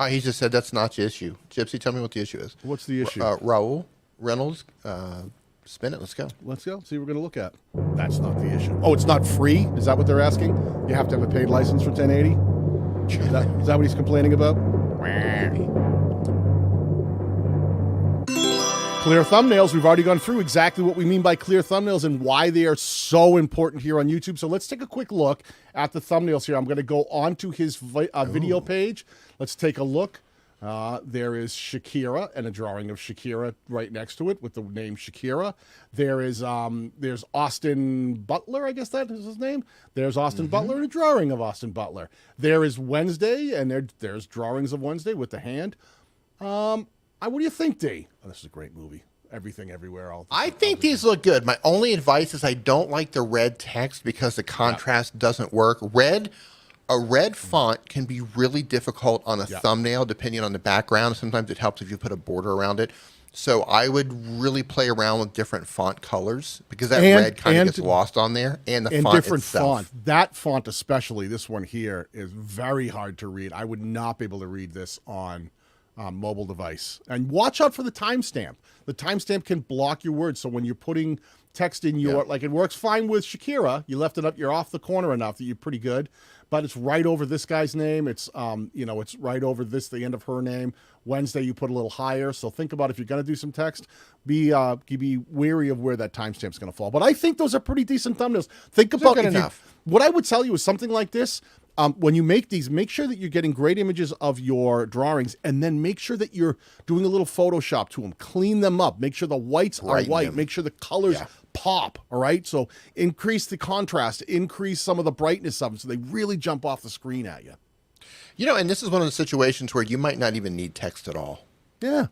He just said that's not the issue. Gypsy, tell me what the issue is. What's the issue? Raul Reynolds, spin it. Let's go. Let's go. See what we're going to look at. That's not the issue. Oh, it's not free? Is that what they're asking? You have to have a paid license for 1080? Is that what he's complaining about? Clear thumbnails. We've already gone through exactly what we mean by clear thumbnails and why they are so important here on YouTube. So let's take a quick look at the thumbnails here. I'm going to go onto his video page. Let's take a look. There is Shakira and a drawing of Shakira right next to it with the name Shakira. There's Austin Butler, I guess that is his name. There's Austin Butler and a drawing of Austin Butler. There is Wednesday, and there's drawings of Wednesday with the hand. What do you think, Dee? Oh, this is a great movie. Everything, Everywhere, all. I think these look good. My only advice is I don't like the red text because the contrast doesn't work. A red font can be really difficult on a thumbnail depending on the background. Sometimes it helps if you put a border around it. So I would really play around with different font colors because that red kind of gets lost on there. And the font different itself. Font. That font especially, this one here, is very hard to read. I would not be able to read this on mobile device. And watch out for the timestamp. The timestamp can block your words. So when you're putting text in your, like it works fine with Shakira, you left it up, you're off the corner enough that you're pretty good. But it's right over this guy's name. It's, it's right over the end of her name. Wednesday, you put a little higher. So think about if you're going to do some text, be wary of where that timestamp's going to fall. But I think those are pretty decent thumbnails. Think about what I would tell you is something like this. When you make these, make sure that you're getting great images of your drawings, and then make sure that you're doing a little Photoshop to them. Clean them up. Make sure the whites are white. Make sure the colors pop, all right? So increase the contrast, increase some of the brightness of them so they really jump off the screen at you. And this is one of the situations where you might not even need text at all. Yeah.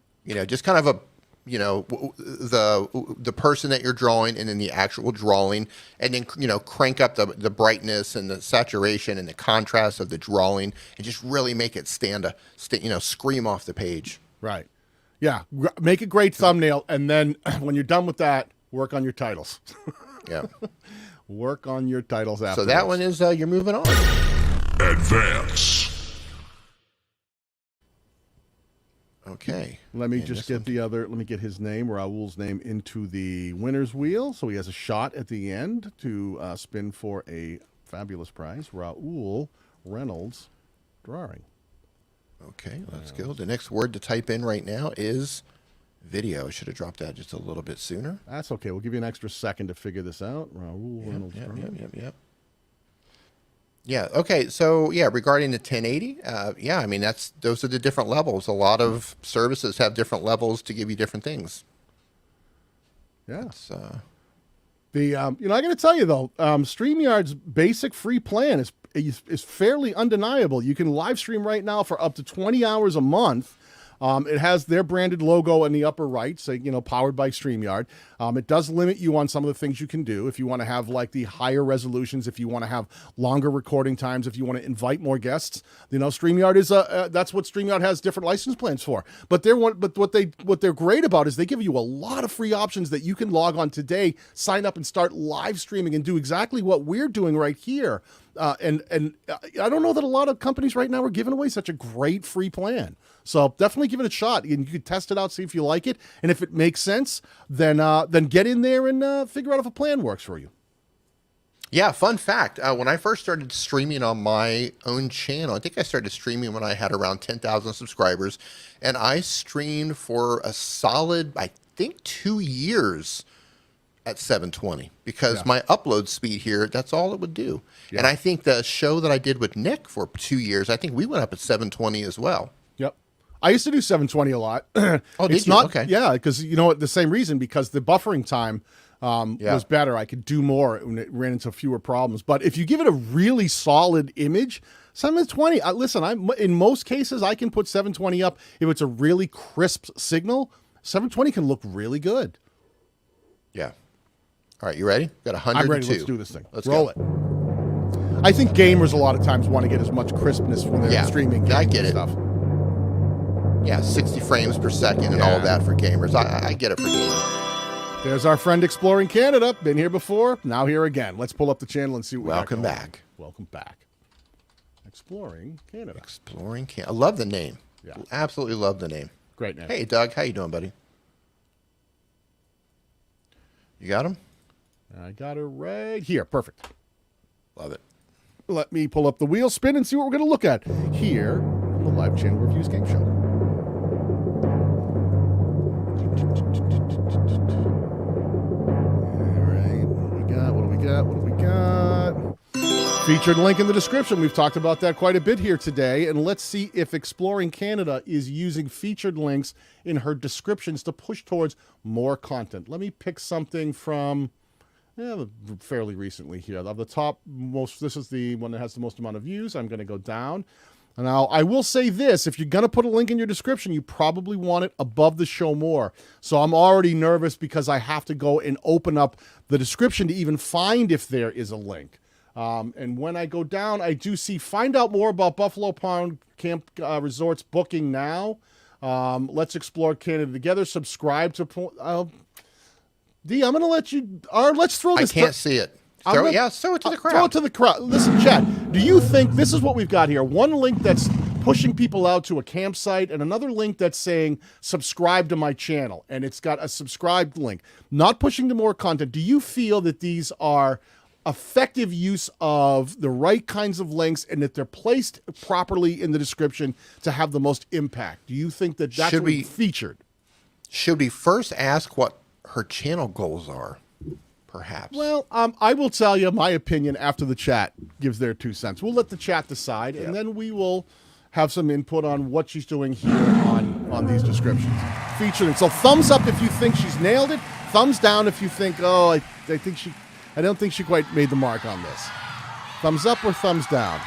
Just kind of the person that you're drawing and then the actual drawing, and then crank up the brightness and the saturation and the contrast of the drawing and just really make it scream off the page. Right. Yeah. Make a great thumbnail, and then when you're done with that, work on your titles. Yeah. Work on your titles after. So that one is you're moving on. Advance. Okay. Let me just get let me get his name, Raul's name, into the winner's wheel. So he has a shot at the end to spin for a fabulous prize. Raul Reynolds drawing. Okay, let's go. The next word to type in right now is video. I should have dropped that just a little bit sooner. That's okay. We'll give you an extra second to figure this out. Raul Reynolds drawing. Yep. Yeah. Okay. So regarding the 1080, I mean those are the different levels. A lot of services have different levels to give you different things. Yeah. I got to tell you though, StreamYard's basic free plan is fairly undeniable. You can live stream right now for up to 20 hours a month. It has their branded logo in the upper right, so, powered by Streamyard. It does limit you on some of the things you can do. If you want to have like the higher resolutions, if you want to have longer recording times, if you want to invite more guests, Streamyard is that's what Streamyard has different license plans for. But what they're great about is they give you a lot of free options that you can log on today, sign up and start live streaming and do exactly what we're doing right here. And I don't know that a lot of companies right now are giving away such a great free plan. So definitely give it a shot. And you can test it out, see if you like it. And if it makes sense, then get in there and figure out if a plan works for you. Yeah, fun fact. When I first started streaming on my own channel, I think I started streaming when I had around 10,000 subscribers. And I streamed for a solid, I think, 2 years at 720 because my upload speed here, that's all it would do. Yeah. And I think the show that I did with Nick for 2 years, I think we went up at 720 as well. Yep. I used to do 720 a lot. Oh, did you? Okay. Yeah, because the same reason, because the buffering time was better. I could do more and it ran into fewer problems. But if you give it a really solid image, 720, listen, in most cases, I can put 720 up. If it's a really crisp signal, 720 can look really good. Yeah. All right, you ready? Got 102. I'm ready. Let's do this thing. Let's roll it. I think gamers a lot of times want to get as much crispness when they're streaming. I get it. Stuff. Yeah, 60 frames per second and all of that for gamers. I get it for gamers. There's our friend Exploring Canada. Been here before, now here again. Let's pull up the channel and see what Welcome back. Welcome back. Exploring Canada. Exploring Canada. I love the name. Yeah. Absolutely love the name. Great name. Hey, Doug. How you doing, buddy? You got him? I got it right here. Perfect. Love it. Let me pull up the wheel spin and see what we're going to look at here on the live Channel Reviews Game Show. All right. What do we got? Featured link in the description. We've talked about that quite a bit here today. And let's see if Exploring Canada is using featured links in her descriptions to push towards more content. Let me pick something from fairly recently here. Of the top most, this is the one that has the most amount of views. I'm going to go down. Now, I will say this. If you're going to put a link in your description, you probably want it above the show more. So I'm already nervous because I have to go and open up the description to even find if there is a link. And when I go down, I do see find out more about Buffalo Pound Camp Resorts booking now. Let's explore Canada together. Subscribe to Dee, I'm going to let you, or let's throw this. I can't see it. Throw it to the crowd. Throw it to the crowd. Listen, chat, do you think this is what we've got here? One link that's pushing people out to a campsite and another link that's saying subscribe to my channel. And it's got a subscribed link, not pushing to more content. Do you feel that these are effective use of the right kinds of links and that they're placed properly in the description to have the most impact? Do you think that that's what we featured? Should we first ask what her channel goals are, perhaps? Well, I will tell you my opinion after the chat gives their 2 cents. We'll let the chat decide, and then we will have some input on what she's doing here on these descriptions. Featured. So thumbs up if you think she's nailed it. Thumbs down if you think, I don't think she quite made the mark on this. Thumbs up or thumbs down?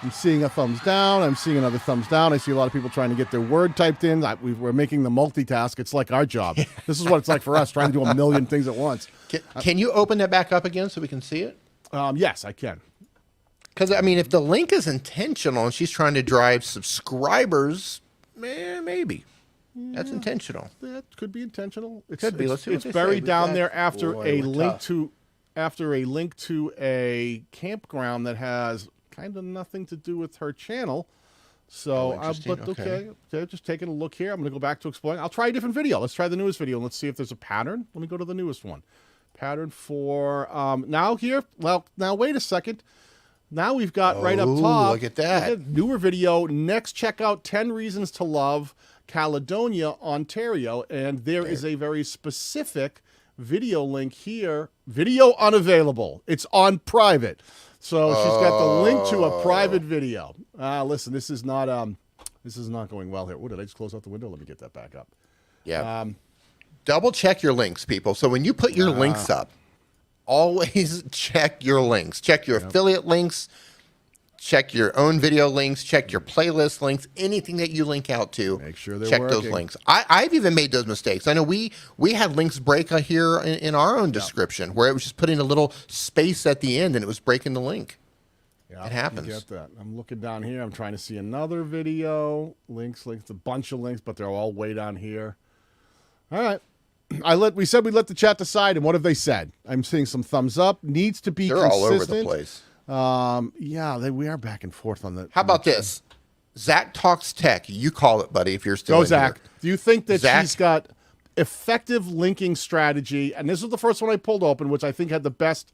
I'm seeing a thumbs down. I'm seeing another thumbs down. I see a lot of people trying to get their word typed in. We're making the multitask. It's like our job. This is what it's like for us, trying to do a million things at once. Can you open that back up again so we can see it? Yes, I can. Because, I mean, if the link is intentional and she's trying to drive subscribers, maybe. That's intentional. That could be intentional. It could be. Let's see what it's buried down there after a link to a campground that has kind of nothing to do with her channel. So, okay, just taking a look here. I'm going to go back to exploring. I'll try a different video. Let's try the newest video and let's see if there's a pattern. Let me go to the newest one. Pattern for now here. Well, now wait a second. Now we've got right up top. Look at that. Newer video. Next, check out 10 Reasons to Love Caledonia, Ontario. And there is a very specific video link here. Video unavailable. It's on private. So she's got the link to a private video. Listen, this is not going well here. Oh, did I just close out the window? Let me get that back up. Yeah. Double check your links, people. So when you put your links up, always check your links. Check your affiliate links. Check your own video links. Check your playlist links. Anything that you link out to, make sure they're check working. those links. I've even made those mistakes. I know we had links break here in our own description where it was just putting a little space at the end and it was breaking the link. Yeah, it happens. You get that. I'm looking down here. I'm trying to see another video. Links, a bunch of links, but they're all way down here. All right. We said we'd let the chat decide, and what have they said? I'm seeing some thumbs up. Needs to be consistent. They're all over the place. We are back and forth on the. How about this? Zach Talks Tech. You call it, buddy, if you're still in Zach. Here. Do you think that she's got effective linking strategy? And this is the first one I pulled open, which I think had the best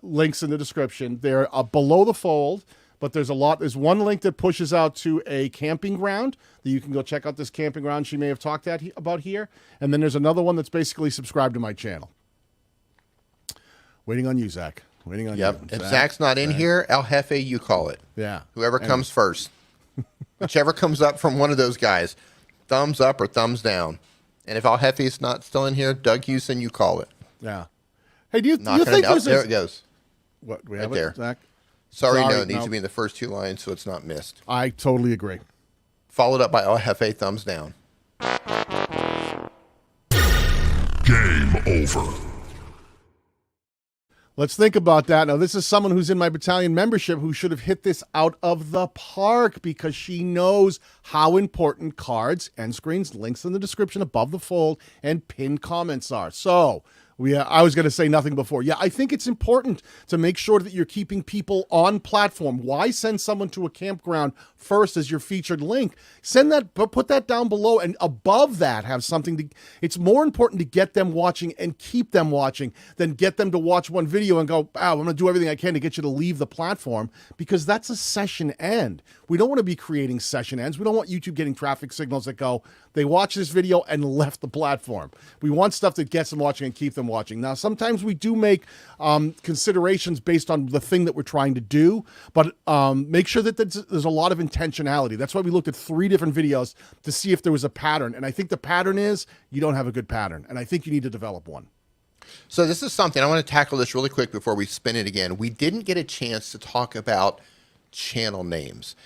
links in the description. They're below the fold, but there's one link that pushes out to a camping ground that you can go check out this camping ground she may have talked about here. And then there's another one that's basically subscribe to my channel. Waiting on you, Zach. Waiting on you. If Zach's not in here, El Jefe, you call it. Yeah. Whoever comes first. Whichever comes up from one of those guys. Thumbs up or thumbs down. And if El Jefe's not still in here, Doug Houston, you call it. Yeah. Hey, do you think there it goes. What, we right have there. It, Zach? Sorry, no, it needs to be in the first two lines so it's not missed. I totally agree. Followed up by El Jefe, thumbs down. Game over. Let's think about that. Now, this is someone who's in my battalion membership who should have hit this out of the park because she knows how important cards, end screens, links in the description above the fold, and pinned comments are. So, I was going to say nothing before. Yeah, I think it's important to make sure that you're keeping people on platform. Why send someone to a campground first as your featured link? Put that down below, and above that have something it's more important to get them watching and keep them watching than get them to watch one video and go, I'm going to do everything I can to get you to leave the platform, because that's a session end. We don't want to be creating session ends. We don't want YouTube getting traffic signals that go, they watched this video and left the platform. We want stuff that gets them watching and keep them watching. Now, sometimes we do make considerations based on the thing that we're trying to do, but make sure that there's a lot of intentionality. That's why we looked at 3 different videos to see if there was a pattern. And I think the pattern is you don't have a good pattern. And I think you need to develop one. So this is something, I want to tackle this really quick before we spin it again. We didn't get a chance to talk about channel names.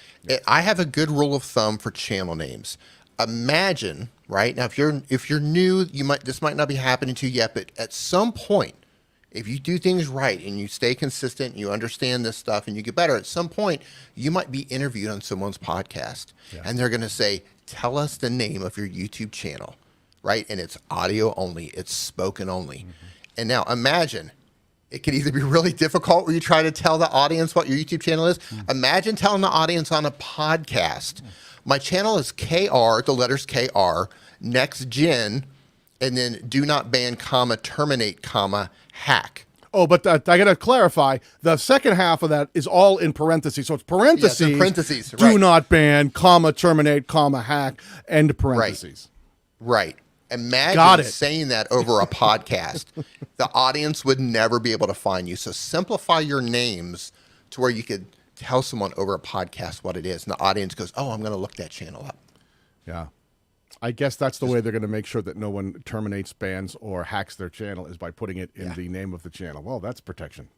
I have a good rule of thumb for channel names. Imagine, right? Now, if you're new, this might not be happening to you yet, but at some point, if you do things right and you stay consistent, you understand this stuff and you get better, at some point, you might be interviewed on someone's podcast and they're going to say, tell us the name of your YouTube channel, right? And it's audio only, it's spoken only. Mm-hmm. And now imagine, it could either be really difficult where you try to tell the audience what your YouTube channel is. Mm-hmm. Imagine telling the audience on a podcast, my channel is KR, the letters KR, next gen, and then do not ban, comma, terminate, comma, hack. Oh, but I got to clarify. The second half of that is all in parentheses. So it's parentheses. Yes, in parentheses. Do not ban, comma, terminate, comma, hack, end parentheses. Right. Imagine saying that over a podcast. The audience would never be able to find you. So simplify your names to where you could tell someone over a podcast what it is. And the audience goes, oh, I'm going to look that channel up. Yeah. I guess that's the way they're going to make sure that no one terminates, bans, or hacks their channel is by putting it in the name of the channel. Well, that's protection.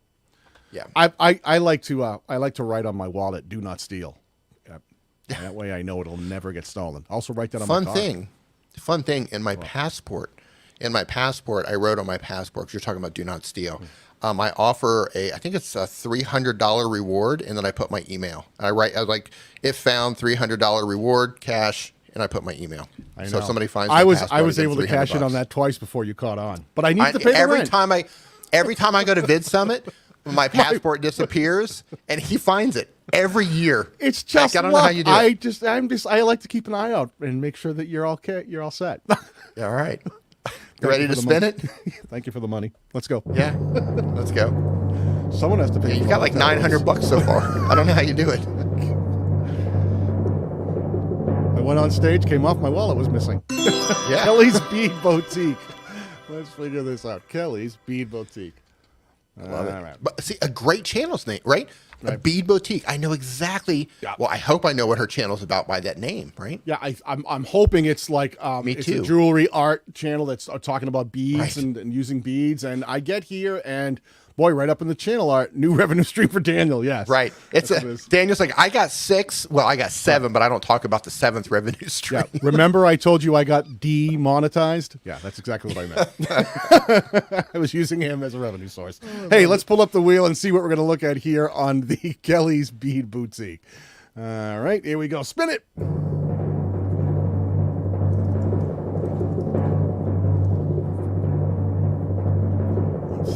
Yeah. I like to write on my wallet, do not steal. That way I know it'll never get stolen. Also write that on my car. Fun thing in my passport. In my passport, I wrote on my passport, because you're talking about do not steal. I offer I think it's a $300 reward, and then I put my email. I like, if found, $300 reward, cash, and I put my email. So if somebody finds I was able to cash in on that twice before you caught on. But I need to pay the rent. Every time I go to Vid Summit, my passport disappears, and he finds it every year. It's just I don't know how you do it. I like to keep an eye out and make sure that you're all set. All right. You ready to spin it? Thank you for the money. Let's go. Yeah. Let's go. Someone has to pay. You got like $900 so far. I don't know how you do it. I went on stage, came off, my wallet was missing. Yeah. Kelly's Bead Boutique. Let's figure this out. Kelly's Bead Boutique. I love it. Right. But see, a great channel's name, right? A bead boutique. I know exactly. Yeah. Well, I hope I know what her channel's about by that name, right? Yeah, I'm hoping it's like it's a jewelry art channel that's talking about beads and using beads. And I get here and boy, right up in the channel art, new revenue stream for Daniel. Yes, right. Daniel's like, I got 6. Well, I got 7, but I don't talk about the 7th revenue stream. Yeah. Remember, I told you I got demonetized. Yeah, that's exactly what I meant. I was using him as a revenue source. Hey, let's pull up the wheel and see what we're going to look at here on the Kelly's Bead Boutique. All right, here we go. Spin it.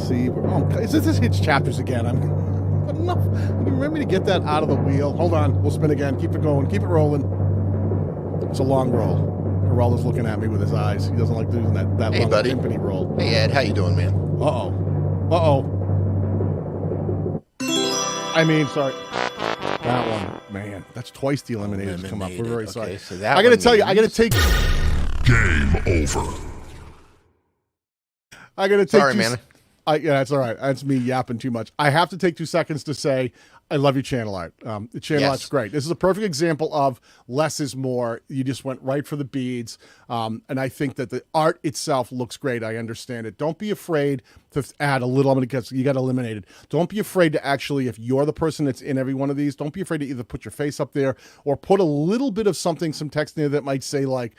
See, this hits chapters again. Enough. You remember to get that out of the wheel. Hold on, we'll spin again. Keep it going. Keep it rolling. It's a long roll. Geraldo's looking at me with his eyes. He doesn't like doing that long timpani roll. Hey Ed, how you doing, man? I mean, sorry. That one, man. That's twice the eliminators come up. We're very sorry. So that I got to tell you, I got to take. Game over. I got to take. Sorry, man. Yeah, that's all right. That's me yapping too much. I have to take 2 seconds to say I love your channel art. The channel art's great. This is a perfect example of less is more. You just went right for the beads. And I think that the art itself looks great. I understand it. Don't be afraid to add a little. I'm going to guess you got eliminated. Don't be afraid to actually, if you're the person that's in every one of these, don't be afraid to either put your face up there or put a little bit of something, some text in there that might say like,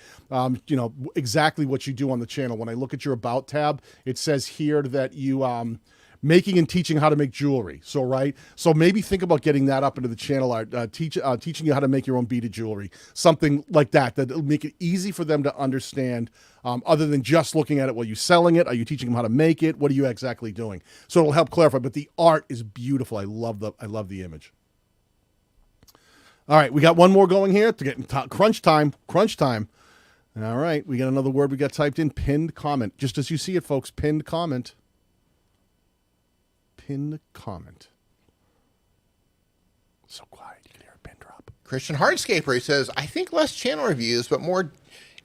you know, exactly what you do on the channel. When I look at your About tab, it says here that you, making and teaching how to make jewelry. So maybe think about getting that up into the channel art, teaching you how to make your own beaded jewelry, something like that, that'll make it easy for them to understand, other than just looking at it. Well, you selling it? Are you teaching them how to make it? What are you exactly doing? So it'll help clarify, but the art is beautiful. I love the image. All right, we got one more going here to get crunch time. All right, we got another word we got typed in, pinned comment. Just as you see it, folks, pinned comment. Pinned comment. So quiet, you can hear a pin drop. Christian Hardscaper, he says, I think less channel reviews, but more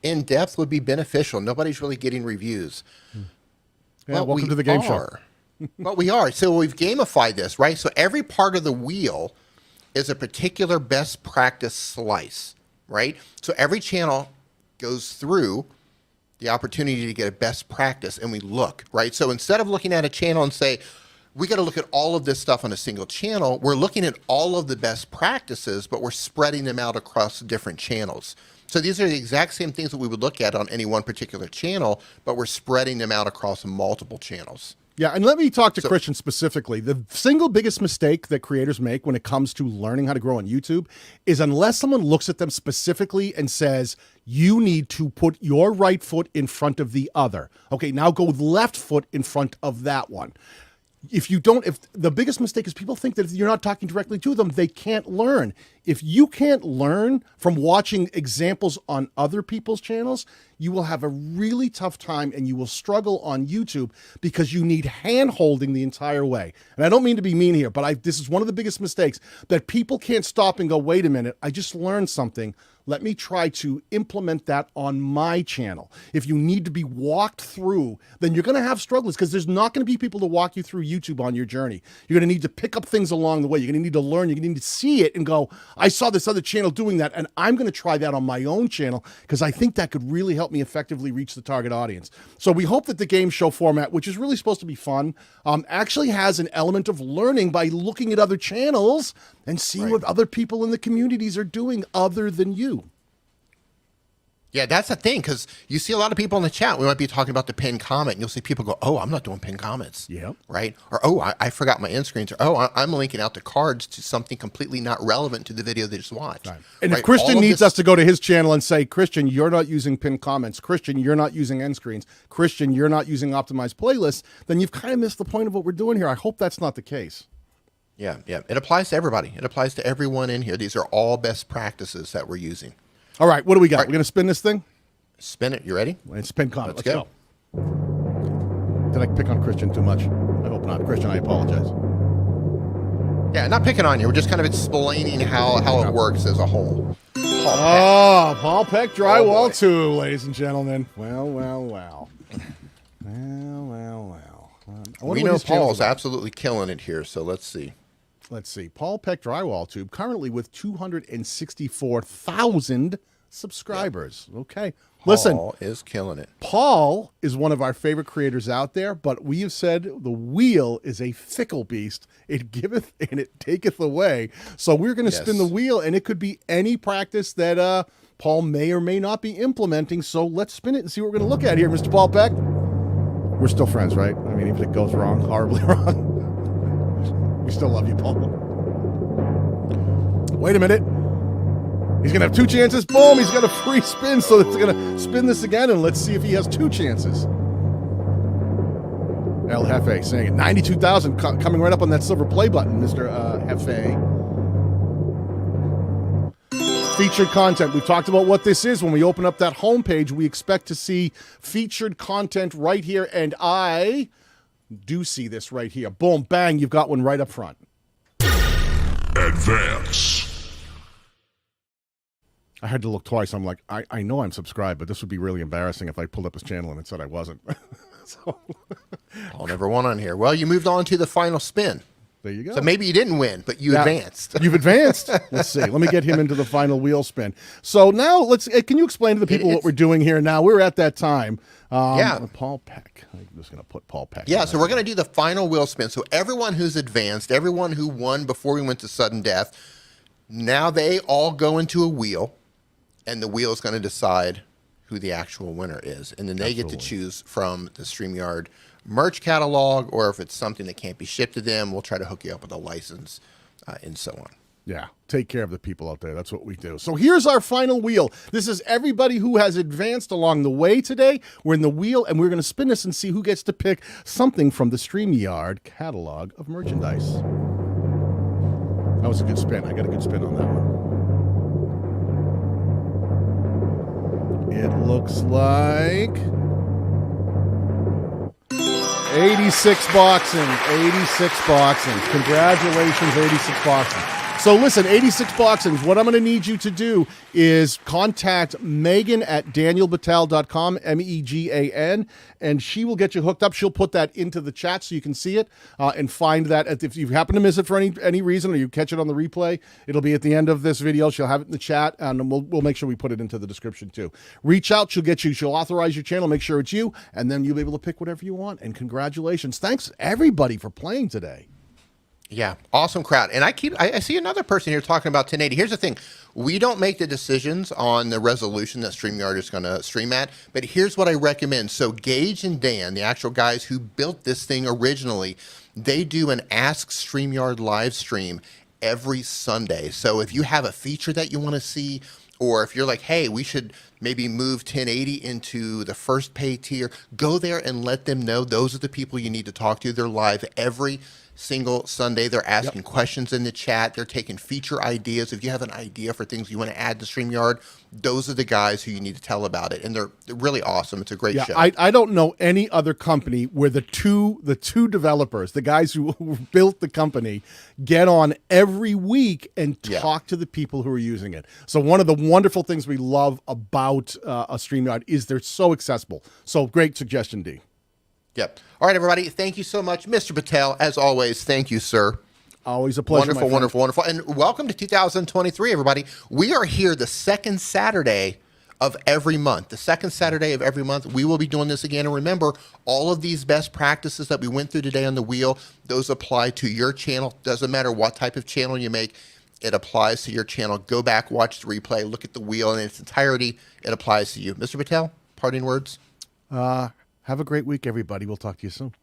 in-depth would be beneficial. Nobody's really getting reviews. Yeah, well, welcome to the game show. Well, we are. So we've gamified this, right? So every part of the wheel is a particular best practice slice, right? So every channel goes through the opportunity to get a best practice, and we look, right? So instead of looking at a channel and say, we got to look at all of this stuff on a single channel, we're looking at all of the best practices, but we're spreading them out across different channels. So these are the exact same things that we would look at on any one particular channel, but we're spreading them out across multiple channels. Yeah, and let me talk to Christian specifically. The single biggest mistake that creators make when it comes to learning how to grow on YouTube is unless someone looks at them specifically and says, you need to put your right foot in front of the other. Okay, now go left foot in front of that one. If the biggest mistake is people think that if you're not talking directly to them, they can't learn. If you can't learn from watching examples on other people's channels, you will have a really tough time and you will struggle on YouTube because you need hand-holding the entire way. And I don't mean to be mean here, but this is one of the biggest mistakes that people can't stop and go, wait a minute, I just learned something. Let me try to implement that on my channel. If you need to be walked through, then you're going to have struggles because there's not going to be people to walk you through YouTube on your journey. You're going to need to pick up things along the way. You're going to need to learn. You're going to need to see it and go, I saw this other channel doing that, and I'm going to try that on my own channel because I think that could really help me effectively reach the target audience. So we hope that the game show format, which is really supposed to be fun, actually has an element of learning by looking at other channels and seeing what other people in the communities are doing other than you. Yeah, that's the thing, because you see a lot of people in the chat. We might be talking about the pinned comment, and you'll see people go, oh, I'm not doing pinned comments. Yeah. Right? Or, oh, I forgot my end screens. Or, oh, I'm linking out the cards to something completely not relevant to the video they just watched. Right. And if Christian needs us to go to his channel and say, Christian, you're not using pinned comments. Christian, you're not using end screens. Christian, you're not using optimized playlists, then you've kind of missed the point of what we're doing here. I hope that's not the case. Yeah. It applies to everybody. It applies to everyone in here. These are all best practices that we're using. All right, what do we got? We're going to spin this thing? Spin it. You ready? It's spin comment. Let's go. Did I pick on Christian too much? I hope not. Christian, I apologize. Yeah, not picking on you. We're just kind of explaining how it works as a whole. Paul Peck Drywall 2, ladies and gentlemen. Well. We know Paul's absolutely killing it here, so let's see. Let's see. Paul Peck Drywall Tube, currently with 264,000 subscribers. Yep. Okay. Listen. Paul is killing it. Paul is one of our favorite creators out there, but we have said the wheel is a fickle beast. It giveth and it taketh away. So we're going to spin the wheel, and it could be any practice that Paul may or may not be implementing. So let's spin it and see what we're going to look at here, Mr. Paul Peck. We're still friends, right? I mean, even if it goes wrong, horribly wrong. We still love you, Paul. Wait a minute. He's going to have 2 chances. Boom. He's got a free spin, so it's going to spin this again, and let's see if he has 2 chances. El Jefe saying it. 92,000 coming right up on that silver play button, Mr. Jefe. Featured content. We talked about what this is. When we open up that homepage, we expect to see featured content right here, and I do see this right here. Boom, bang, you've got one right up front. Advance. I had to look twice. I'm like, I know I'm subscribed, but this would be really embarrassing if I pulled up his channel and it said I wasn't. I'll never won on here. Well, you moved on to the final spin. There you go. So maybe you didn't win, but you advanced. You've advanced. Let's see. Let me get him into the final wheel spin. So now can you explain to the people what we're doing here now? We're at that time. Paul Peck. I'm just going to put Paul Peck. Yeah, so we're going to do the final wheel spin. So everyone who's advanced, everyone who won before we went to sudden death, now they all go into a wheel, and the wheel is going to decide who the actual winner is. And then they get to choose from the Streamyard merch catalog, or if it's something that can't be shipped to them, we'll try to hook you up with a license and so on. Yeah, take care of the people out there. That's what we do. So here's our final wheel. This is everybody who has advanced along the way today. We're in the wheel, and we're going to spin this and see who gets to pick something from the Streamyard catalog of merchandise. That was a good spin. I got a good spin on that one. It looks like 86 boxing. 86 boxing. Congratulations, 86 boxing. So listen, 86 Boxings, what I'm going to need you to do is contact Megan at danielbatal.com, MEGAN, and she will get you hooked up. She'll put that into the chat so you can see it and find that. If you happen to miss it for any reason, or you catch it on the replay, it'll be at the end of this video. She'll have it in the chat, and we'll make sure we put it into the description too. Reach out. She'll authorize your channel, make sure it's you, and then you'll be able to pick whatever you want. And congratulations. Thanks, everybody, for playing today. Yeah, awesome crowd. And I see another person here talking about 1080. Here's the thing. We don't make the decisions on the resolution that StreamYard is going to stream at, but here's what I recommend. So Gage and Dan, the actual guys who built this thing originally, they do an Ask StreamYard live stream every Sunday. So if you have a feature that you want to see, or if you're like, hey, we should maybe move 1080 into the first pay tier, go there and let them know. Those are the people you need to talk to. They're live every single Sunday. They're asking questions in the chat. They're taking feature ideas. If you have an idea for things you want to add to StreamYard, those are the guys who you need to tell about it. And they're really awesome. It's a great show. I don't know any other company where the two developers, the guys who built the company, get on every week and talk to the people who are using it. So one of the wonderful things we love about a StreamYard is they're so accessible. So great suggestion, D. Yep. All right, everybody. Thank you so much. Mr. Batal, as always, thank you, sir. Always a pleasure. Wonderful, wonderful, wonderful. And welcome to 2023, everybody. We are here the second Saturday of every month. The second Saturday of every month, we will be doing this again. And remember, all of these best practices that we went through today on the wheel, those apply to your channel. Doesn't matter what type of channel you make. It applies to your channel. Go back, watch the replay, look at the wheel in its entirety. It applies to you. Mr. Batal, parting words? Have a great week, everybody. We'll talk to you soon.